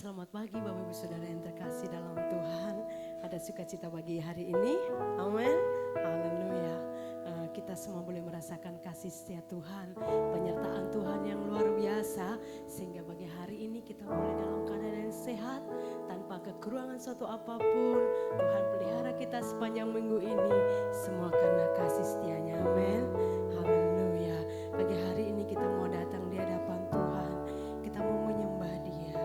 Selamat pagi Bapak Ibu Saudara yang terkasih dalam Tuhan. Ada sukacita bagi hari ini. Amin. Haleluya. Kita semua boleh merasakan kasih setia Tuhan, penyertaan Tuhan yang luar biasa, sehingga bagi hari ini kita boleh dalam keadaan yang sehat, tanpa kekurangan suatu apapun. Tuhan pelihara kita sepanjang minggu ini, semua karena kasih setianya. Amin. Haleluya. Pagi hari ini kita mau datang di hadapan Tuhan, kita mau menyembah Dia.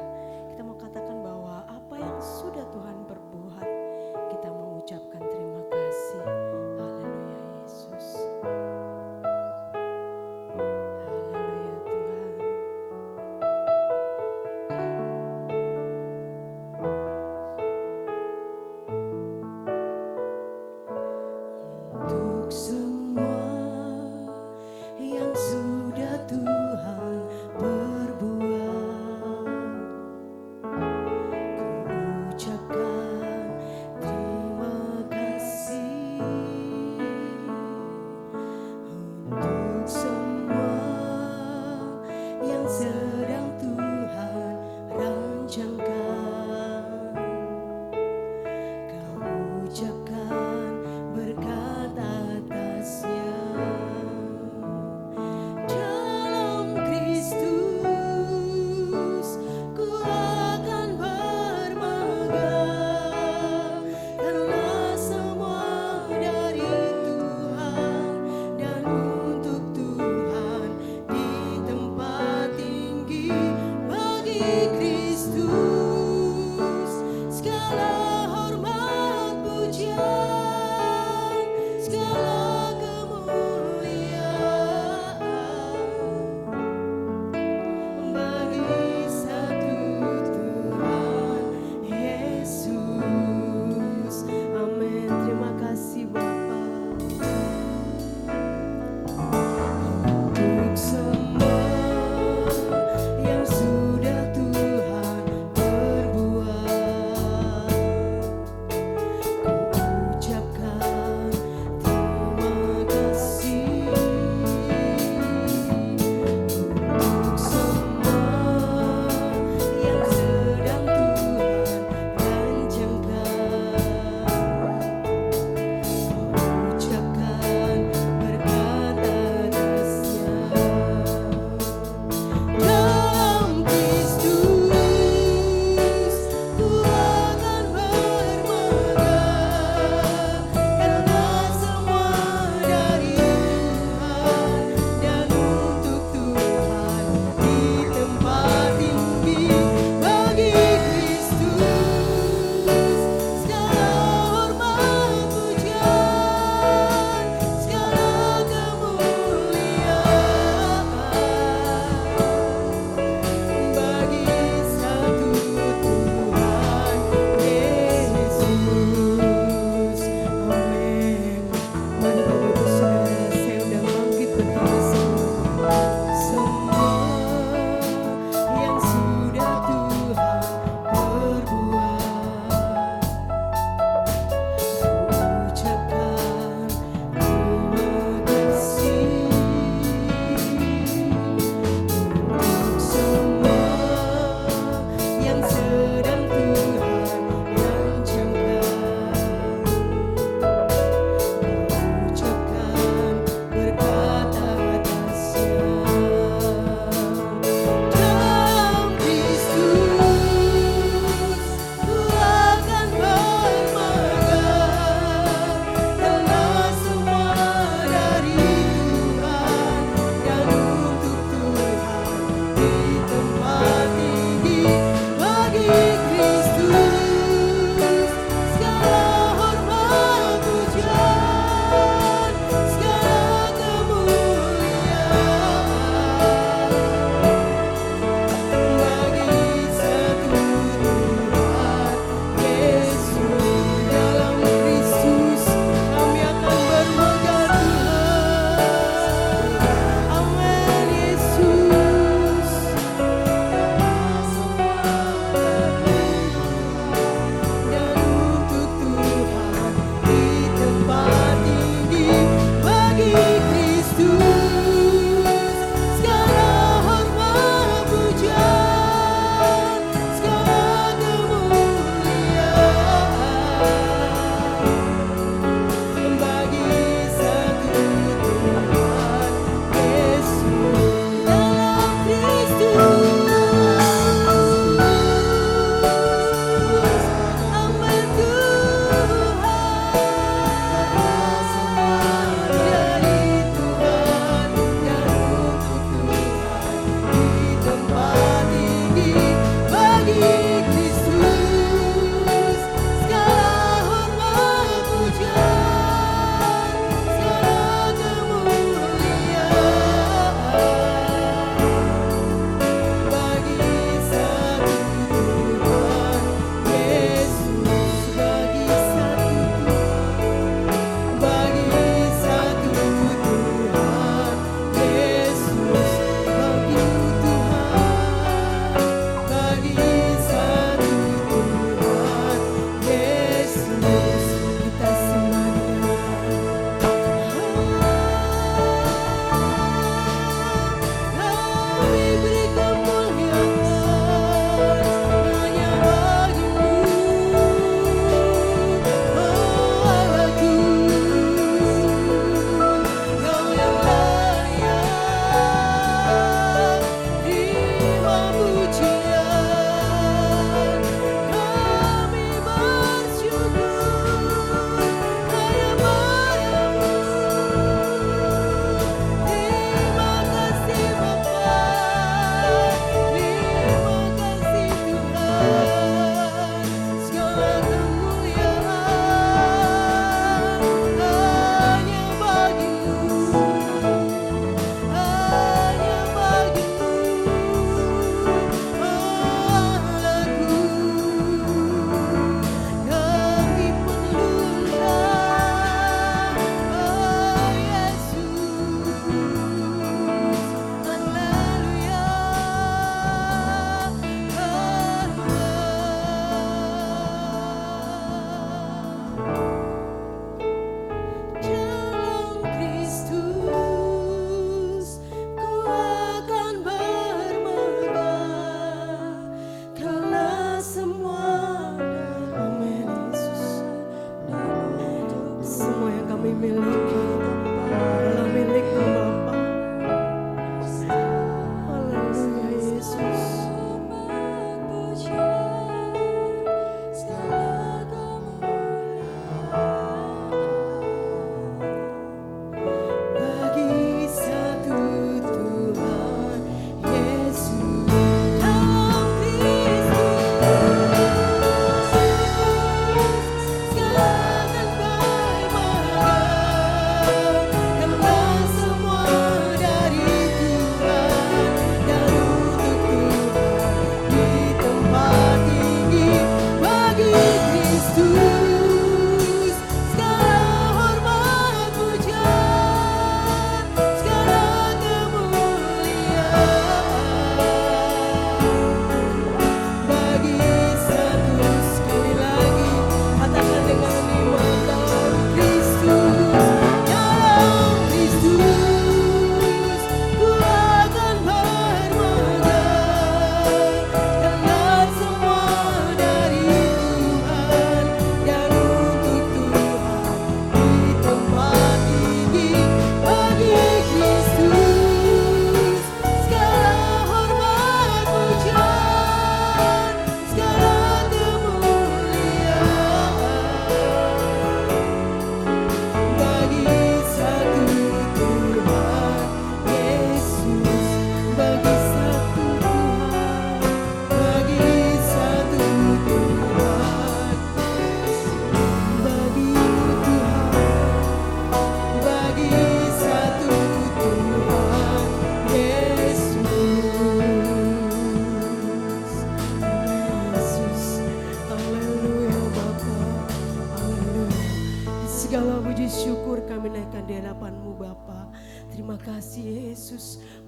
Kita mau katakan bahwa apa yang sudah Tuhan berbuat, kita mau ucapkan terima kasih. Haleluya Yesus. Haleluya Tuhan. Untuk semua yang sudah Tuhan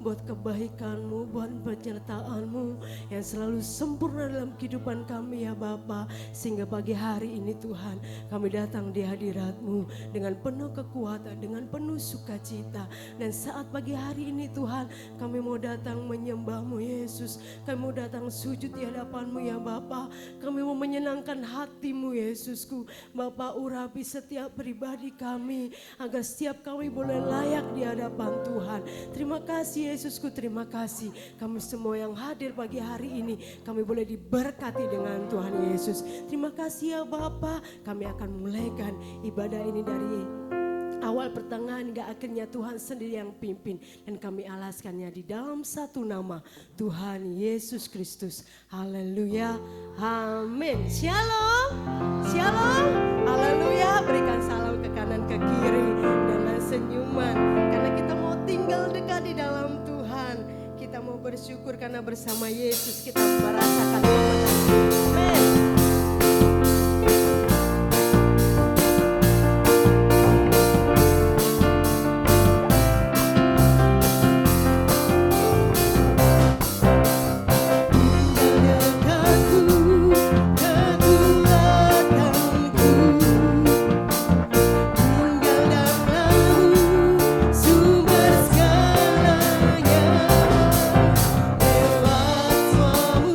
buat kebaikan-Mu, buat penyertaan-Mu yang selalu sempurna dalam kehidupan kami ya Bapa. Sehingga pagi hari ini Tuhan, kami datang di hadirat-Mu dengan penuh kekuatan, dengan penuh sukacita. Dan saat pagi hari ini Tuhan, kami mau datang menyembah-Mu Yesus. Kami mau datang sujud di hadapan-Mu ya Bapa. Kami mau menyenangkan hati-Mu Yesusku. Bapa, urapi setiap pribadi kami, agar setiap kami boleh layak di hadapan Tuhan. Terima kasih Yesusku, terima kasih. Kami semua yang hadir pagi hari ini, kami boleh diberkati dengan Tuhan Yesus. Terima kasih ya Bapa. Kami akan mulaikan ibadah ini dari awal pertengahan hingga akhirnya Tuhan sendiri yang pimpin. Dan kami alaskannya di dalam satu nama, Tuhan Yesus Kristus. Haleluya, amin. Shalom, shalom, haleluya. Berikan salam ke kanan ke kiri dengan senyuman, karena kita mau tinggal dekat di dalam Tuhan. Kita mau bersyukur karena bersama Yesus kita merasakan kemenangan. Amin. Suamu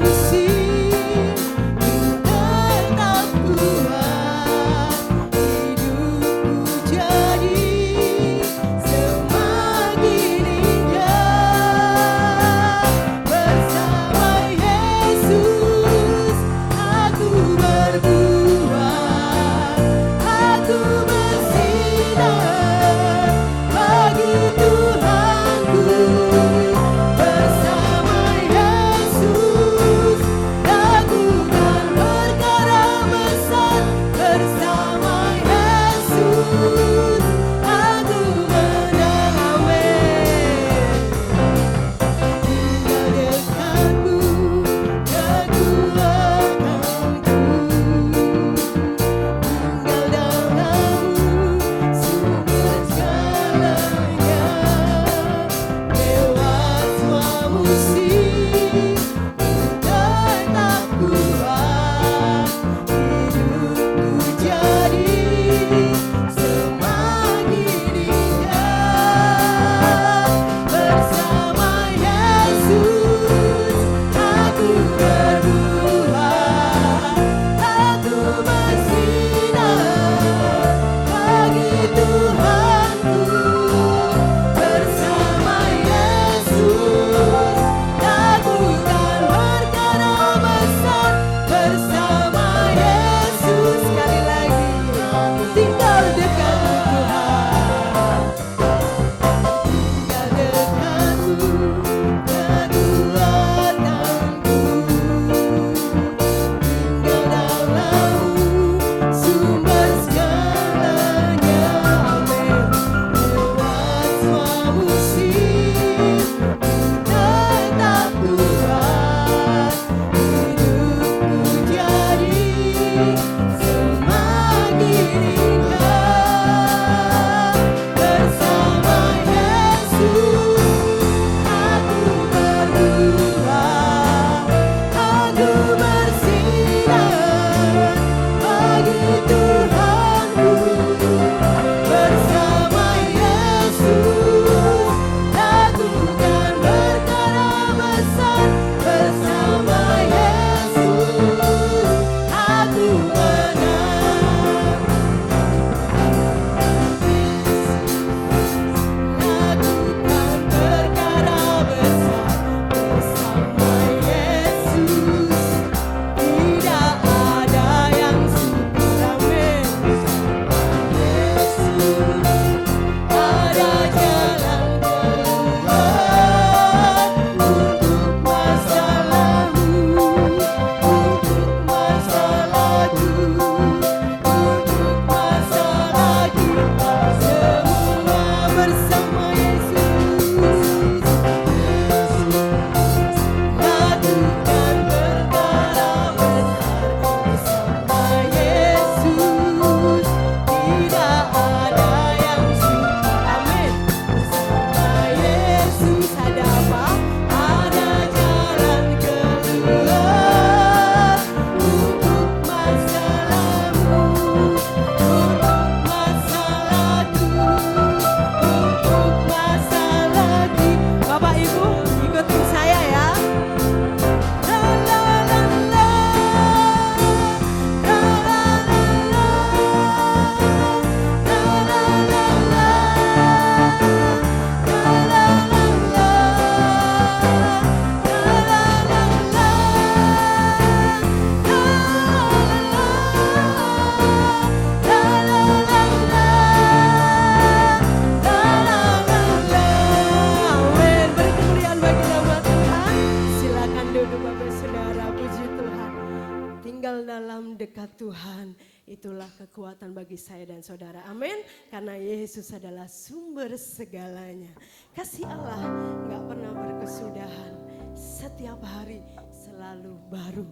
tinggal dalam dekat Tuhan, itulah kekuatan bagi saya dan saudara. Amin. Karena Yesus adalah sumber segalanya. Kasih Allah gak pernah berkesudahan. Setiap hari selalu baru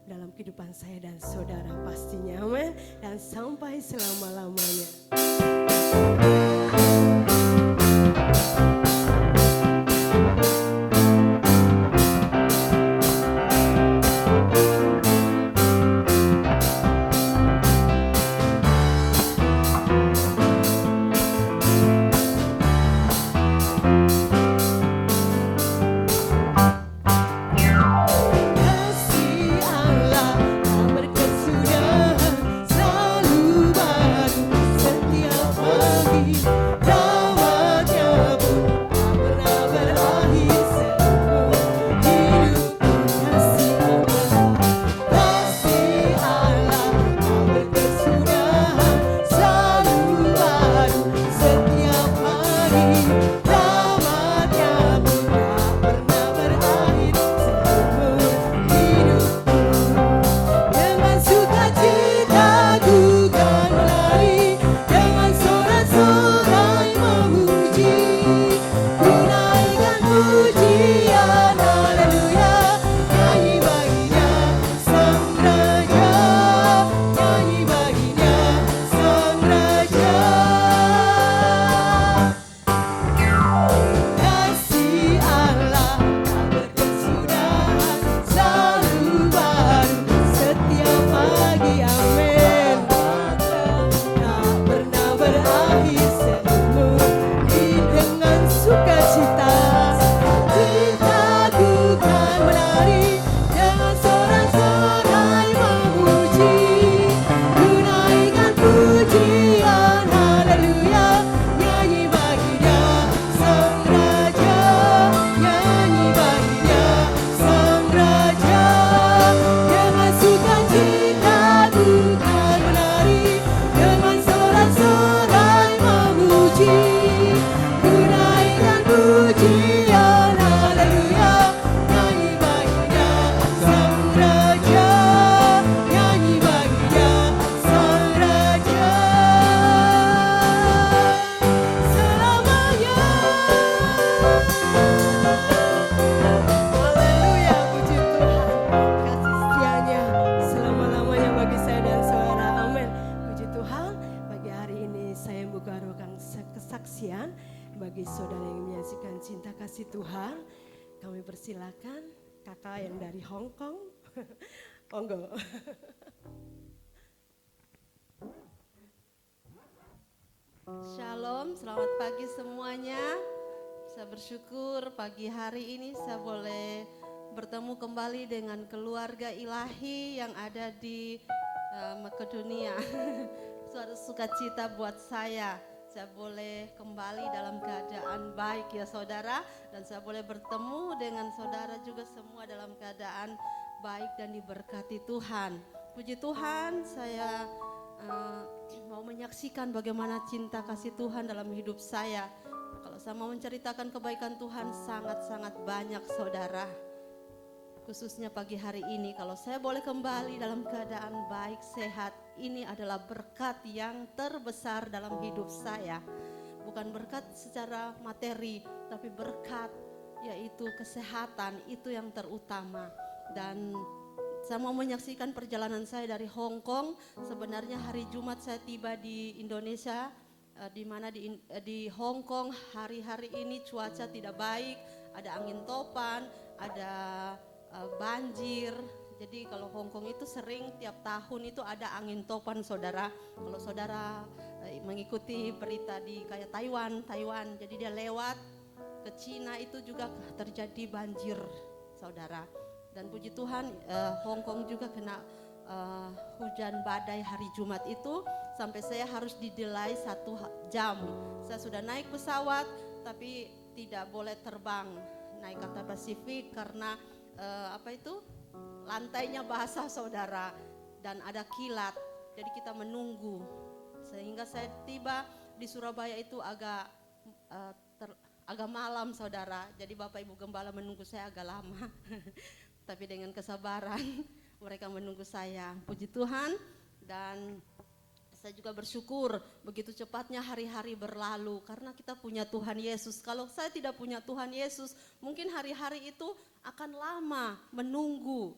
dalam kehidupan saya dan saudara pastinya. Amin. Dan sampai selama-lamanya. Bagi saudara yang menyaksikan cinta kasih Tuhan, kami persilakan kakak yang dari Hong Kong. Monggo. Shalom, selamat pagi semuanya. Saya bersyukur pagi hari ini saya boleh bertemu kembali dengan keluarga ilahi yang ada di Makedonia. Suatu sukacita buat saya. Saya boleh kembali dalam keadaan baik ya saudara. Dan saya boleh bertemu dengan saudara juga semua dalam keadaan baik dan diberkati Tuhan. Puji Tuhan, saya mau menyaksikan bagaimana cinta kasih Tuhan dalam hidup saya. Kalau saya mau menceritakan kebaikan Tuhan sangat-sangat banyak saudara. Khususnya pagi hari ini kalau saya boleh kembali dalam keadaan baik, sehat, ini adalah berkat yang terbesar dalam hidup saya. Bukan berkat secara materi, tapi berkat yaitu kesehatan, itu yang terutama. Dan saya mau menyaksikan perjalanan saya dari Hong Kong. Sebenarnya hari Jumat saya tiba di Indonesia, di mana di Hong Kong hari-hari ini cuaca tidak baik, ada angin topan, ada banjir. Jadi kalau Hong Kong itu sering tiap tahun itu ada angin topan saudara. Kalau saudara mengikuti berita di kayak Taiwan, jadi dia lewat ke Cina itu juga terjadi banjir saudara. Dan puji Tuhan Hong Kong juga kena hujan badai hari Jumat itu sampai saya harus didelay 1 jam. Saya sudah naik pesawat tapi tidak boleh terbang naik Cathay Pacific karena lantainya basah saudara dan ada kilat, jadi kita menunggu sehingga saya tiba di Surabaya itu agak malam saudara, jadi Bapak Ibu Gembala menunggu saya agak lama tapi dengan kesabaran mereka menunggu saya. Puji Tuhan. Dan saya juga bersyukur begitu cepatnya hari-hari berlalu karena kita punya Tuhan Yesus. Kalau saya tidak punya Tuhan Yesus, mungkin hari-hari itu akan lama menunggu.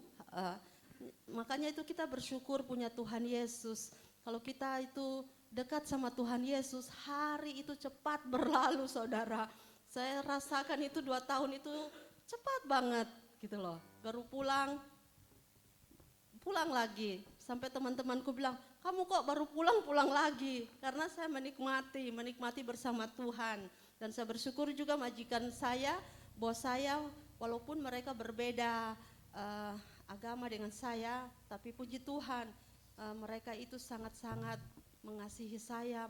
Makanya itu kita bersyukur punya Tuhan Yesus. Kalau kita itu dekat sama Tuhan Yesus, hari itu cepat berlalu, saudara. Saya rasakan itu 2 tahun itu cepat banget gitu loh. Baru pulang lagi. Sampai teman-temanku bilang, kamu kok baru pulang lagi? Karena saya menikmati bersama Tuhan. Dan saya bersyukur juga majikan saya, bos saya, walaupun mereka berbeda agama dengan saya, tapi puji Tuhan, mereka itu sangat-sangat mengasihi saya.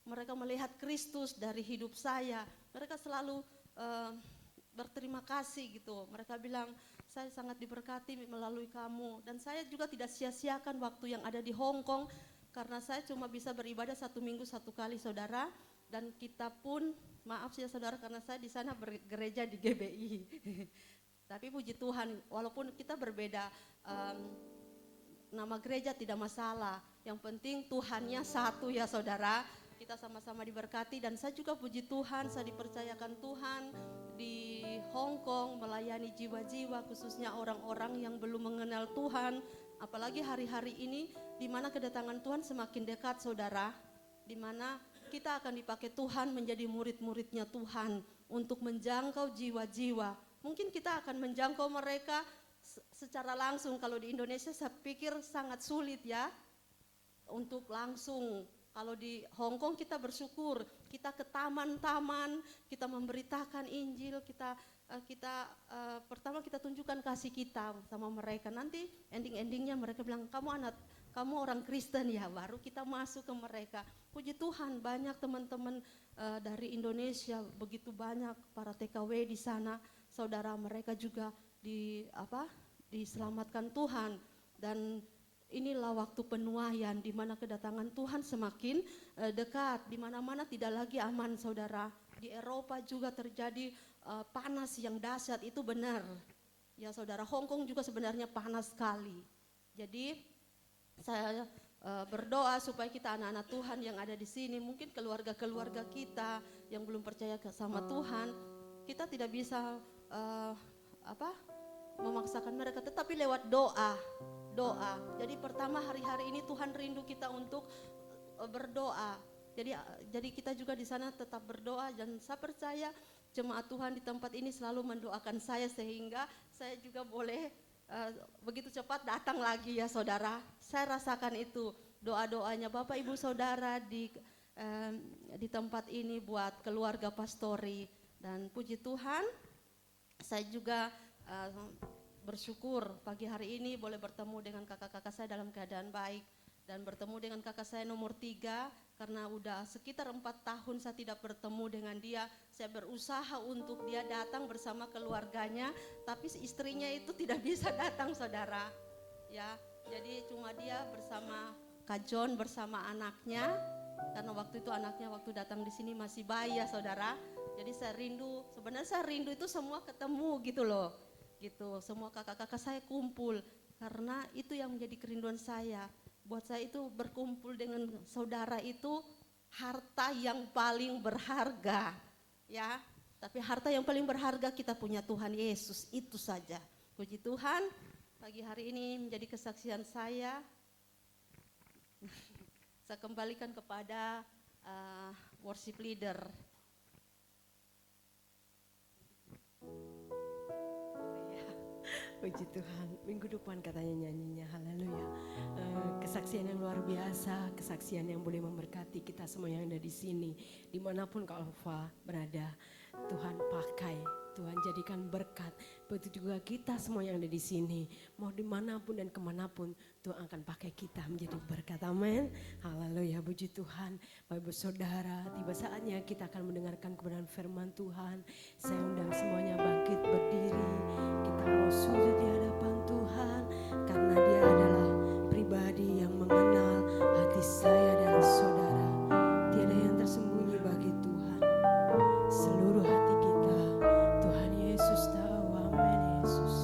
Mereka melihat Kristus dari hidup saya. Mereka selalu berterima kasih gitu. Mereka bilang, saya sangat diberkati melalui kamu. Dan saya juga tidak sia-siakan waktu yang ada di Hong Kong, karena saya cuma bisa beribadah 1 minggu 1 kali, saudara. Dan kita pun, maaf ya saudara, karena saya di sana bergereja di GBI. Tapi puji Tuhan, walaupun kita berbeda nama gereja tidak masalah. Yang penting Tuhannya satu ya saudara. Kita sama-sama diberkati dan saya juga puji Tuhan, saya dipercayakan Tuhan di Hong Kong melayani jiwa-jiwa, khususnya orang-orang yang belum mengenal Tuhan. Apalagi hari-hari ini di mana kedatangan Tuhan semakin dekat saudara, di mana kita akan dipakai Tuhan menjadi murid-muridnya Tuhan untuk menjangkau jiwa-jiwa. Mungkin kita akan menjangkau mereka secara langsung. Kalau di Indonesia saya pikir sangat sulit ya untuk langsung. Kalau di Hong Kong kita bersyukur, kita ke taman-taman, kita memberitakan Injil, pertama kita tunjukkan kasih kita sama mereka. Nanti ending-endingnya mereka bilang, kamu orang Kristen ya, baru kita masuk ke mereka. Puji Tuhan, banyak teman-teman dari Indonesia, begitu banyak para TKW di sana, saudara mereka juga diselamatkan Tuhan. Dan inilah waktu penuaian di mana kedatangan Tuhan semakin dekat. Di mana-mana tidak lagi aman saudara. Di Eropa juga terjadi panas yang dahsyat, itu benar. Ya saudara, Hong Kong juga sebenarnya panas sekali. Jadi saya berdoa supaya kita anak-anak Tuhan yang ada di sini, mungkin keluarga-keluarga kita yang belum percaya sama Tuhan, kita tidak bisa memaksakan mereka, tetapi lewat doa. Jadi pertama hari-hari ini Tuhan rindu kita untuk berdoa. Jadi kita juga di sana tetap berdoa dan saya percaya jemaat Tuhan di tempat ini selalu mendoakan saya sehingga saya juga boleh begitu cepat datang lagi ya saudara. Saya rasakan itu doa-doanya Bapak Ibu Saudara di tempat ini buat keluarga pastori, dan puji Tuhan saya juga bersyukur pagi hari ini boleh bertemu dengan kakak-kakak saya dalam keadaan baik, dan bertemu dengan kakak saya nomor 3 karena udah sekitar 4 tahun saya tidak bertemu dengan dia. Saya berusaha untuk dia datang bersama keluarganya, tapi istrinya itu tidak bisa datang saudara ya. Jadi cuma dia bersama Kak John bersama anaknya, karena waktu itu anaknya waktu datang di sini masih bayi ya saudara. Jadi saya rindu, sebenarnya saya rindu itu semua ketemu gitu loh. Gitu, semua kakak-kakak saya kumpul, karena itu yang menjadi kerinduan saya. Buat saya itu berkumpul dengan saudara itu harta yang paling berharga ya. Tapi harta yang paling berharga kita punya Tuhan Yesus, itu saja. Puji Tuhan, pagi hari ini menjadi kesaksian saya. Saya kembalikan kepada worship leader. Puji Tuhan, minggu depan katanya nyanyinya, haleluya. Kesaksian yang luar biasa, kesaksian yang boleh memberkati kita semua yang ada di sini. Dimanapun Kak Alfa berada, Tuhan pakai, Tuhan jadikan berkat. Begitu juga kita semua yang ada di sini, mau dimanapun dan kemanapun, Tuhan akan pakai kita menjadi berkat. Amin, haleluya, puji Tuhan. Bapak Ibu Saudara, tiba saatnya kita akan mendengarkan kebenaran firman Tuhan. Saya undang semuanya bangkit berdiri. Kita mau sujud di hadapan Tuhan, karena Dia adalah pribadi yang mengenal hati saya dan saudara. Tiada yang tersembunyi bagi Tuhan. Seluruh hati kita, Tuhan Yesus tahu. Amin Yesus.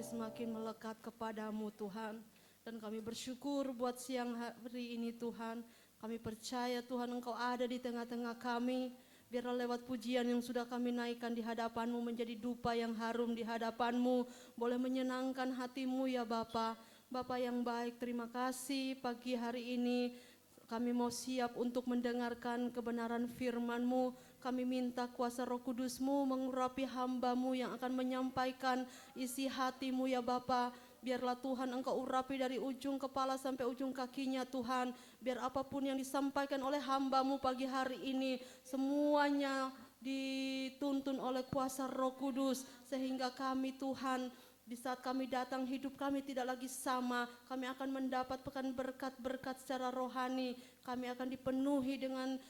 semakin melekat kepadamu Tuhan. Dan kami bersyukur buat siang hari ini Tuhan. Kami percaya Tuhan Engkau ada di tengah-tengah kami. Biarlah lewat pujian yang sudah kami naikkan di hadapan-Mu menjadi dupa yang harum di hadapan-Mu. Boleh menyenangkan hati-Mu ya Bapa. Bapa yang baik, terima kasih pagi hari ini. Kami mau siap untuk mendengarkan kebenaran firman-Mu. Kami minta kuasa Roh Kudus-Mu mengurapi hamba-Mu yang akan menyampaikan isi hati-Mu ya Bapa. Biarlah Tuhan Engkau urapi dari ujung kepala sampai ujung kakinya Tuhan. Biar apapun yang disampaikan oleh hamba-Mu pagi hari ini, semuanya dituntun oleh kuasa Roh Kudus. Sehingga kami Tuhan, di saat kami datang hidup kami tidak lagi sama. Kami akan mendapatkan berkat-berkat secara rohani. Kami akan dipenuhi dengan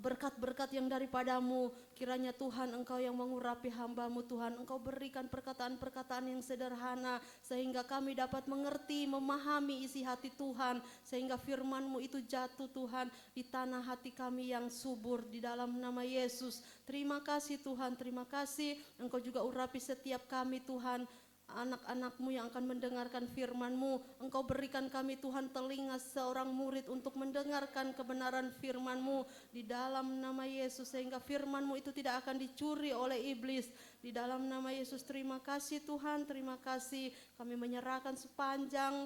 berkat-berkat yang daripadamu. Kiranya Tuhan Engkau yang mengurapi hamba-Mu Tuhan. Engkau berikan perkataan-perkataan yang sederhana sehingga kami dapat mengerti, memahami isi hati Tuhan. Sehingga firman-Mu itu jatuh Tuhan di tanah hati kami yang subur di dalam nama Yesus. Terima kasih Tuhan, terima kasih. Engkau juga urapi setiap kami Tuhan. Anak-anak-Mu yang akan mendengarkan firman-Mu. Engkau berikan kami Tuhan telinga seorang murid untuk mendengarkan kebenaran firman-Mu di dalam nama Yesus. Sehingga firman-Mu itu tidak akan dicuri oleh iblis. Di dalam nama Yesus terima kasih Tuhan, terima kasih. Kami menyerahkan sepanjang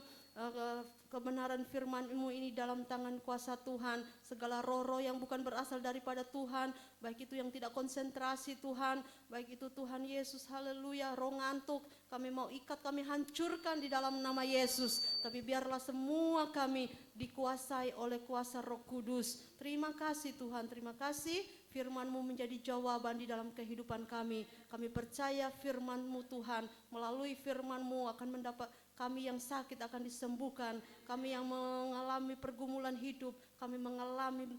kebenaran firman-Mu ini dalam tangan kuasa Tuhan. Segala roh-roh yang bukan berasal daripada Tuhan, baik itu yang tidak konsentrasi Tuhan, baik itu Tuhan Yesus, haleluya, roh ngantuk, kami mau ikat, kami hancurkan di dalam nama Yesus. Tapi biarlah semua kami dikuasai oleh kuasa Roh Kudus. Terima kasih Tuhan, terima kasih. Firman-Mu menjadi jawaban di dalam kehidupan kami. Kami percaya firman-Mu Tuhan, melalui firman-Mu akan mendapat, kami yang sakit akan disembuhkan, kami yang mengalami pergumulan hidup, kami mengalami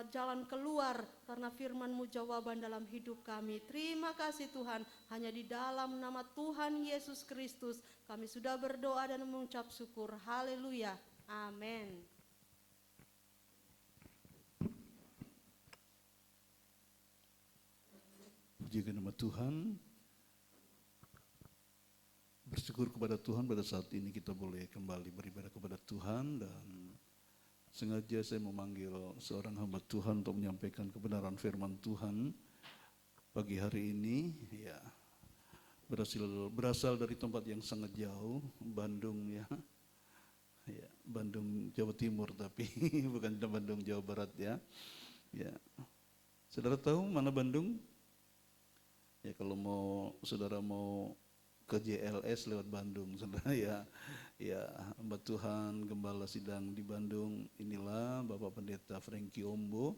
jalan keluar karena firman-Mu jawaban dalam hidup kami. Terima kasih Tuhan, hanya di dalam nama Tuhan Yesus Kristus kami sudah berdoa dan mengucap syukur. Haleluya, amin. Puji nama Tuhan. Bersyukur kepada Tuhan pada saat ini kita boleh kembali beribadah kepada Tuhan, dan sengaja saya memanggil seorang hamba Tuhan untuk menyampaikan kebenaran firman Tuhan pagi hari ini. Ya, berasal dari tempat yang sangat jauh, Bandung ya. Ya, Bandung Jawa Timur tapi bukan Bandung Jawa Barat ya. Ya. Saudara tahu mana Bandung? Ya, kalau saudara mau ke JLS lewat Bandung, saudara ya. Ya, hamba Tuhan Gembala Sidang di Bandung, inilah Bapak Pendeta Frankie Ombo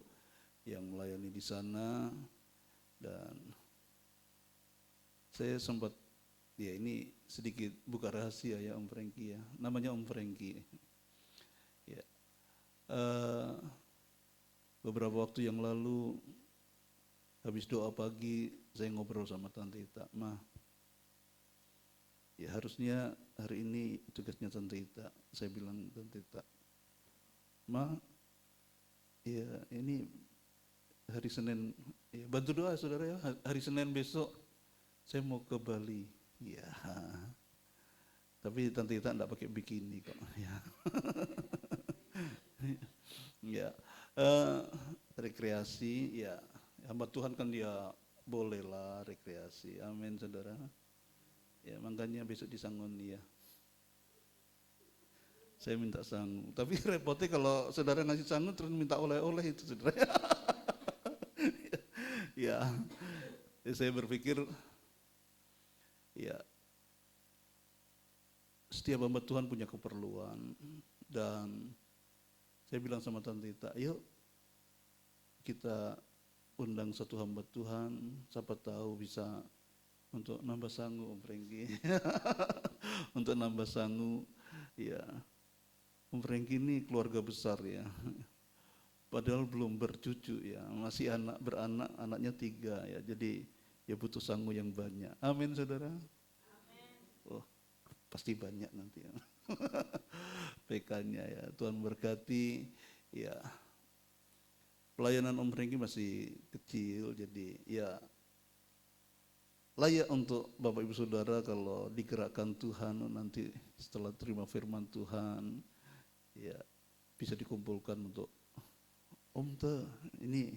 yang melayani di sana. Dan saya sempat, ya ini sedikit buka rahasia ya Om Frankie ya, namanya Om Frankie. Ya, beberapa waktu yang lalu habis doa pagi saya ngobrol sama Tante Ita, "Ma, ya harusnya hari ini tugasnya Tante Ita." Saya bilang, "Tante Ita, Ma, ya ini hari Senin, ya bantu doa saudara ya, hari Senin besok saya mau ke Bali." Ya, tapi Tante Ita enggak pakai bikini kok. Ya, ya, rekreasi ya, hamba Tuhan kan dia bolehlah rekreasi. Amin saudara. Ya, makanya besok di Sangon ya. Saya minta sangu. Tapi repotnya kalau saudara ngasih sangu terus minta oleh-oleh itu saudara. Ya, saya berpikir ya setiap hamba Tuhan punya keperluan, dan saya bilang sama Tante Ita, "Yuk kita undang satu hamba Tuhan, siapa tahu bisa untuk nambah sangu Om Frankie." Untuk nambah sangu, ya Om Frankie ini keluarga besar ya, padahal belum bercucu ya, masih beranak, anaknya 3 ya, jadi ya butuh sangu yang banyak. Amin saudara. Amin. Oh, pasti banyak nanti ya. PK-nya ya, Tuhan berkati ya. Pelayanan Om Frankie masih kecil, jadi ya layak untuk Bapak Ibu Saudara kalau digerakkan Tuhan nanti setelah terima firman Tuhan, ya bisa dikumpulkan untuk ini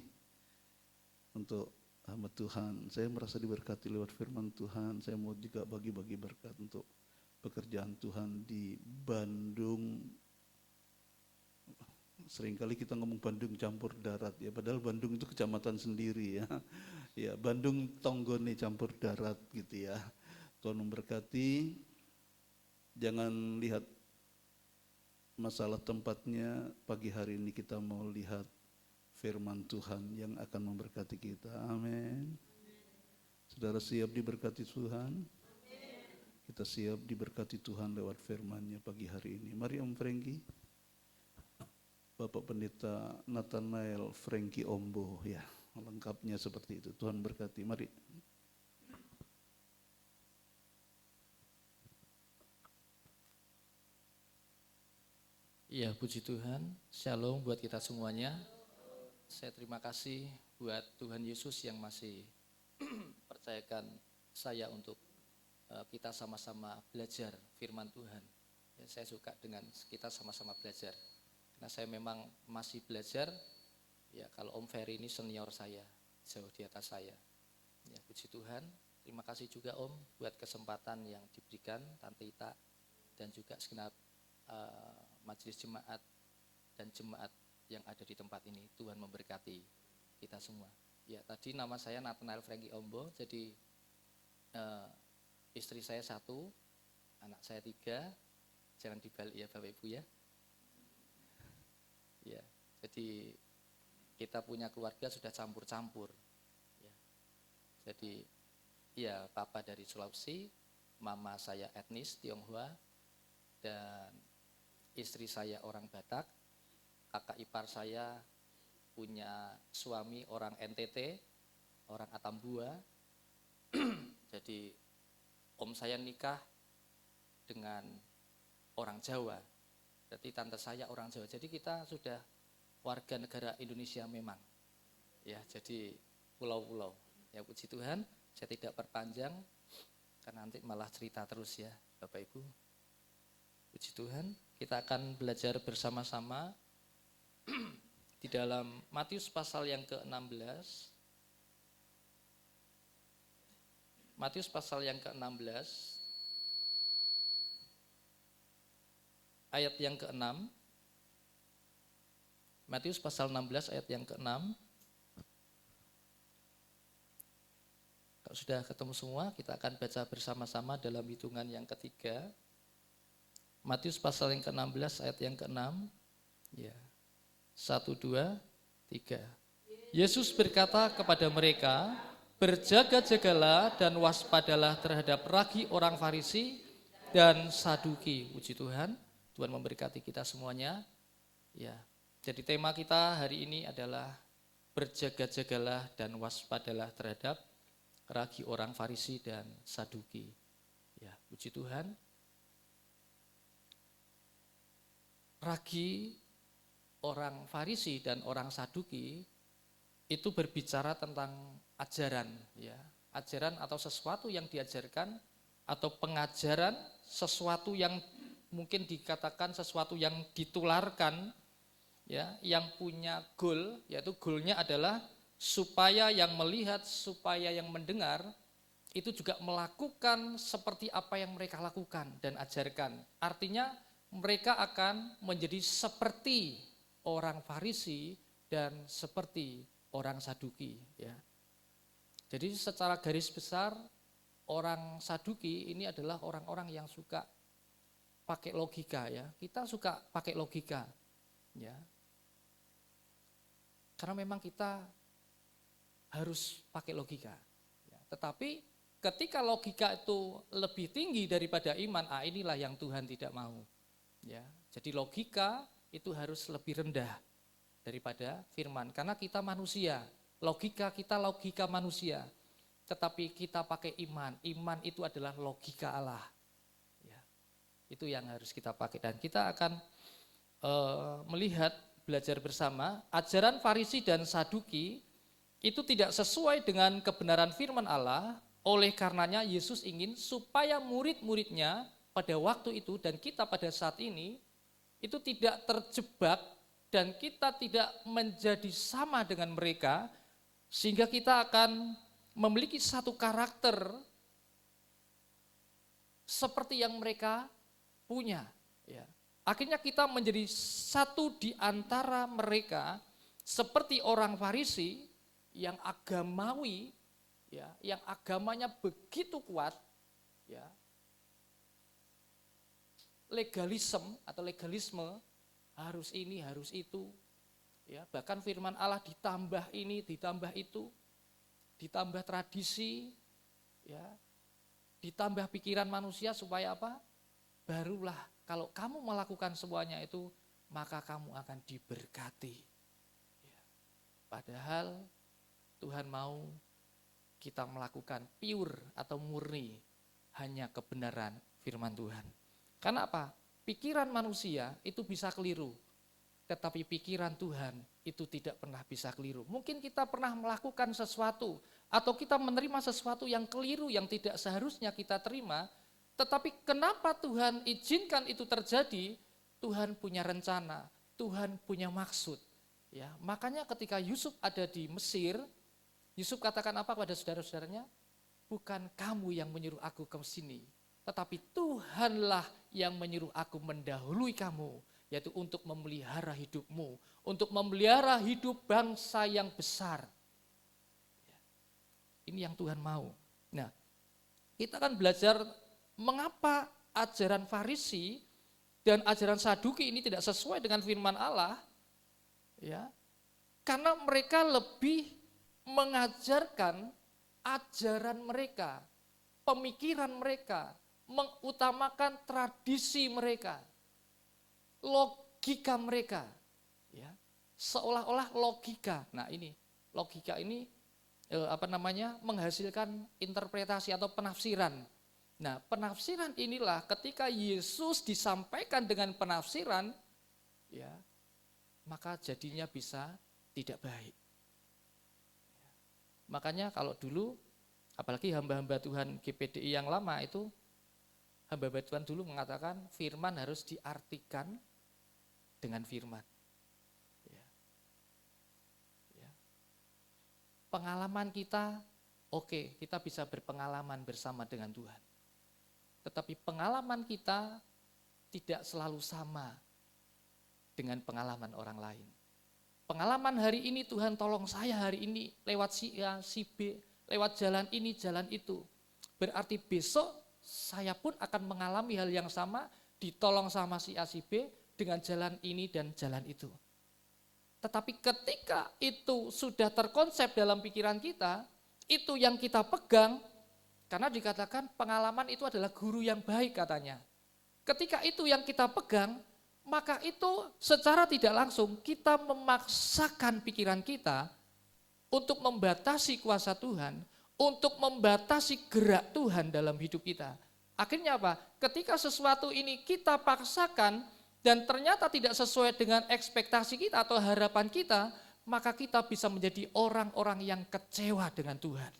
untuk hamba Tuhan. Saya merasa diberkati lewat firman Tuhan. Saya mau juga bagi-bagi berkat untuk pekerjaan Tuhan di Bandung. Seringkali kita ngomong Bandung campur darat ya, padahal Bandung itu kecamatan sendiri ya. Ya, Bandung Tonggone campur darat gitu ya. Tuhan memberkati. Jangan lihat masalah tempatnya, pagi hari ini kita mau lihat firman Tuhan yang akan memberkati kita. Amin. Saudara siap diberkati Tuhan? Kita siap diberkati Tuhan lewat firman-Nya pagi hari ini. Mari Om Frankie. Bapak Pendeta Nathanael Frankie Ombo ya, lengkapnya seperti itu. Tuhan berkati. Mari. Iya, puji Tuhan. Shalom buat kita semuanya. Saya terima kasih buat Tuhan Yesus yang masih percayakan saya untuk kita sama-sama belajar firman Tuhan. Ya, saya suka dengan kita sama-sama belajar. Karena saya memang masih belajar, ya kalau Om Ferry ini senior saya, jauh di atas saya. Ya, puji Tuhan. Terima kasih juga Om buat kesempatan yang diberikan Tante Ita dan juga segenap majelis jemaat dan jemaat yang ada di tempat ini. Tuhan memberkati kita semua. Ya, tadi nama saya Nathanael Frankie Ombo, jadi istri saya 1, anak saya 3, jangan dibalik ya Bapak Ibu ya. Ya, jadi kita punya keluarga sudah campur-campur. Ya. Jadi, ya papa dari Sulawesi, mama saya etnis Tionghoa, dan istri saya orang Batak, kakak ipar saya punya suami orang NTT, orang Atambua. Jadi om saya nikah dengan orang Jawa. Berarti tante saya orang Jawa. Jadi kita sudah warga negara Indonesia memang. Ya, jadi pulau-pulau. Ya puji Tuhan, saya tidak perpanjang karena nanti malah cerita terus ya, Bapak Ibu. Puji Tuhan, kita akan belajar bersama-sama di dalam Matius pasal yang ke-16. Matius pasal yang ke-16. Ayat yang ke-6, Matius pasal 16 ayat yang ke-6. Kalau sudah ketemu semua, kita akan baca bersama-sama dalam hitungan yang ketiga. Matius pasal yang ke-16 ayat yang ke-6. Ya. 1, 2, 3. Yesus berkata kepada mereka, berjaga-jagalah dan waspadalah terhadap ragi orang Farisi dan Saduki. Puji Tuhan. Tuhan memberkati kita semuanya. Ya, jadi tema kita hari ini adalah berjaga-jagalah dan waspadalah terhadap ragi orang Farisi dan Saduki. Ya, puji Tuhan. Ragi orang Farisi dan orang Saduki itu berbicara tentang ajaran, ya, ajaran atau sesuatu yang diajarkan atau pengajaran sesuatu yang mungkin dikatakan sesuatu yang ditularkan, ya, yang punya goal, yaitu goalnya adalah supaya yang melihat, supaya yang mendengar itu juga melakukan seperti apa yang mereka lakukan dan ajarkan. Artinya mereka akan menjadi seperti orang Farisi dan seperti orang Saduki. Ya. Jadi secara garis besar orang Saduki ini adalah orang-orang yang suka pakai logika, ya. Kita suka pakai logika, ya. Karena memang kita harus pakai logika. Ya. Tetapi ketika logika itu lebih tinggi daripada iman, inilah yang Tuhan tidak mau. Ya. Jadi logika itu harus lebih rendah daripada firman. Karena kita manusia, logika kita logika manusia. Tetapi kita pakai iman. Iman itu adalah logika Allah. Itu yang harus kita pakai, dan kita akan melihat, belajar bersama ajaran Farisi dan Saduki itu tidak sesuai dengan kebenaran firman Allah, Oleh karenanya Yesus ingin supaya murid-muridnya pada waktu itu dan kita pada saat ini itu tidak terjebak dan kita tidak menjadi sama dengan mereka, sehingga kita akan memiliki satu karakter seperti yang mereka punya. Ya. Akhirnya kita menjadi satu di antara mereka seperti orang Farisi yang agamawi, ya, yang agamanya begitu kuat, ya, legalisme, harus ini, harus itu, ya, bahkan firman Allah ditambah ini, ditambah itu, ditambah tradisi, ya, ditambah pikiran manusia supaya apa? Barulah kalau kamu melakukan semuanya itu, maka kamu akan diberkati. Ya. Padahal Tuhan mau kita melakukan pure atau murni hanya kebenaran firman Tuhan. Karena apa? Pikiran manusia itu bisa keliru, tetapi pikiran Tuhan itu tidak pernah bisa keliru. Mungkin kita pernah melakukan sesuatu atau kita menerima sesuatu yang keliru yang tidak seharusnya kita terima, tetapi kenapa Tuhan izinkan itu terjadi? Tuhan punya rencana, Tuhan punya maksud. Ya, makanya ketika Yusuf ada di Mesir, Yusuf katakan apa pada saudara-saudaranya? Bukan kamu yang menyuruh aku ke sini, tetapi Tuhanlah yang menyuruh aku mendahului kamu, yaitu untuk memelihara hidupmu, untuk memelihara hidup bangsa yang besar. Ini yang Tuhan mau. Nah, kita akan belajar mengapa ajaran Farisi dan ajaran Saduki ini tidak sesuai dengan firman Allah, ya, karena mereka lebih mengajarkan ajaran mereka, pemikiran mereka, mengutamakan tradisi mereka, logika mereka, ya, seolah-olah logika. Nah ini logika ini menghasilkan interpretasi atau penafsiran. Nah penafsiran inilah ketika Yesus disampaikan dengan penafsiran, ya, maka jadinya bisa tidak baik. Makanya kalau dulu, apalagi hamba-hamba Tuhan GPDI yang lama itu, hamba-hamba Tuhan dulu mengatakan firman harus diartikan dengan firman. Ya. Ya. Pengalaman kita, oke, kita bisa berpengalaman bersama dengan Tuhan. Tetapi pengalaman kita tidak selalu sama dengan pengalaman orang lain. Pengalaman hari ini Tuhan tolong saya hari ini lewat si A, si B, lewat jalan ini, jalan itu. Berarti besok saya pun akan mengalami hal yang sama, ditolong sama si A, si B dengan jalan ini dan jalan itu. Tetapi ketika itu sudah terkonsep dalam pikiran kita, itu yang kita pegang, karena dikatakan pengalaman itu adalah guru yang baik katanya. Ketika itu yang kita pegang, maka itu secara tidak langsung kita memaksakan pikiran kita untuk membatasi kuasa Tuhan, untuk membatasi gerak Tuhan dalam hidup kita. Akhirnya apa? Ketika sesuatu ini kita paksakan dan ternyata tidak sesuai dengan ekspektasi kita atau harapan kita, maka kita bisa menjadi orang-orang yang kecewa dengan Tuhan.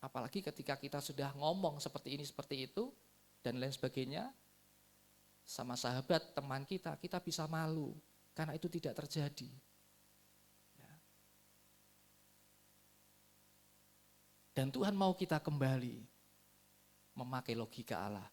Apalagi ketika kita sudah ngomong seperti ini, seperti itu, dan lain sebagainya, sama sahabat, teman kita bisa malu, karena itu tidak terjadi. Ya. Dan Tuhan mau kita kembali memakai logika Allah.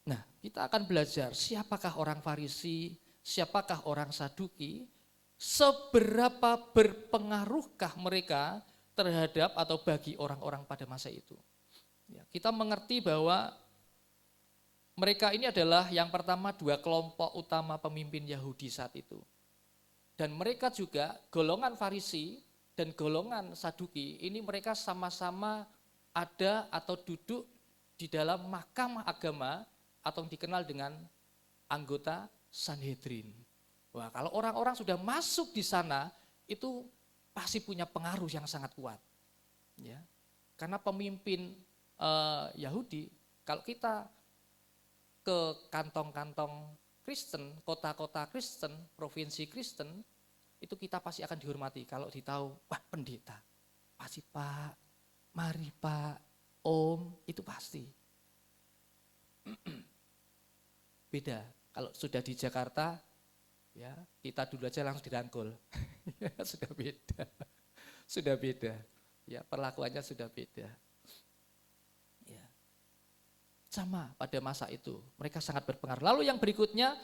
Nah, kita akan belajar siapakah orang Farisi, siapakah orang Saduki, seberapa berpengaruhkah mereka terhadap atau bagi orang-orang pada masa itu. Ya, kita mengerti bahwa mereka ini adalah yang pertama dua kelompok utama pemimpin Yahudi saat itu. Dan mereka juga golongan Farisi dan golongan Saduki ini mereka sama-sama ada atau duduk di dalam mahkamah agama atau dikenal dengan anggota Sanhedrin. Wah, kalau orang-orang sudah masuk di sana itu pasti punya pengaruh yang sangat kuat, ya. Karena pemimpin Yahudi, kalau kita ke kantong-kantong Kristen, kota-kota Kristen, provinsi Kristen, itu kita pasti akan dihormati. Kalau ditahu, wah pendeta, pasti Pak, mari Pak, Om, itu pasti. Beda, kalau sudah di Jakarta, ya kita dulu aja langsung dirangkul. Ya, sudah beda. Ya, perlakuannya sudah beda. Ya. Sama pada masa itu, mereka sangat berpengaruh. Lalu yang berikutnya,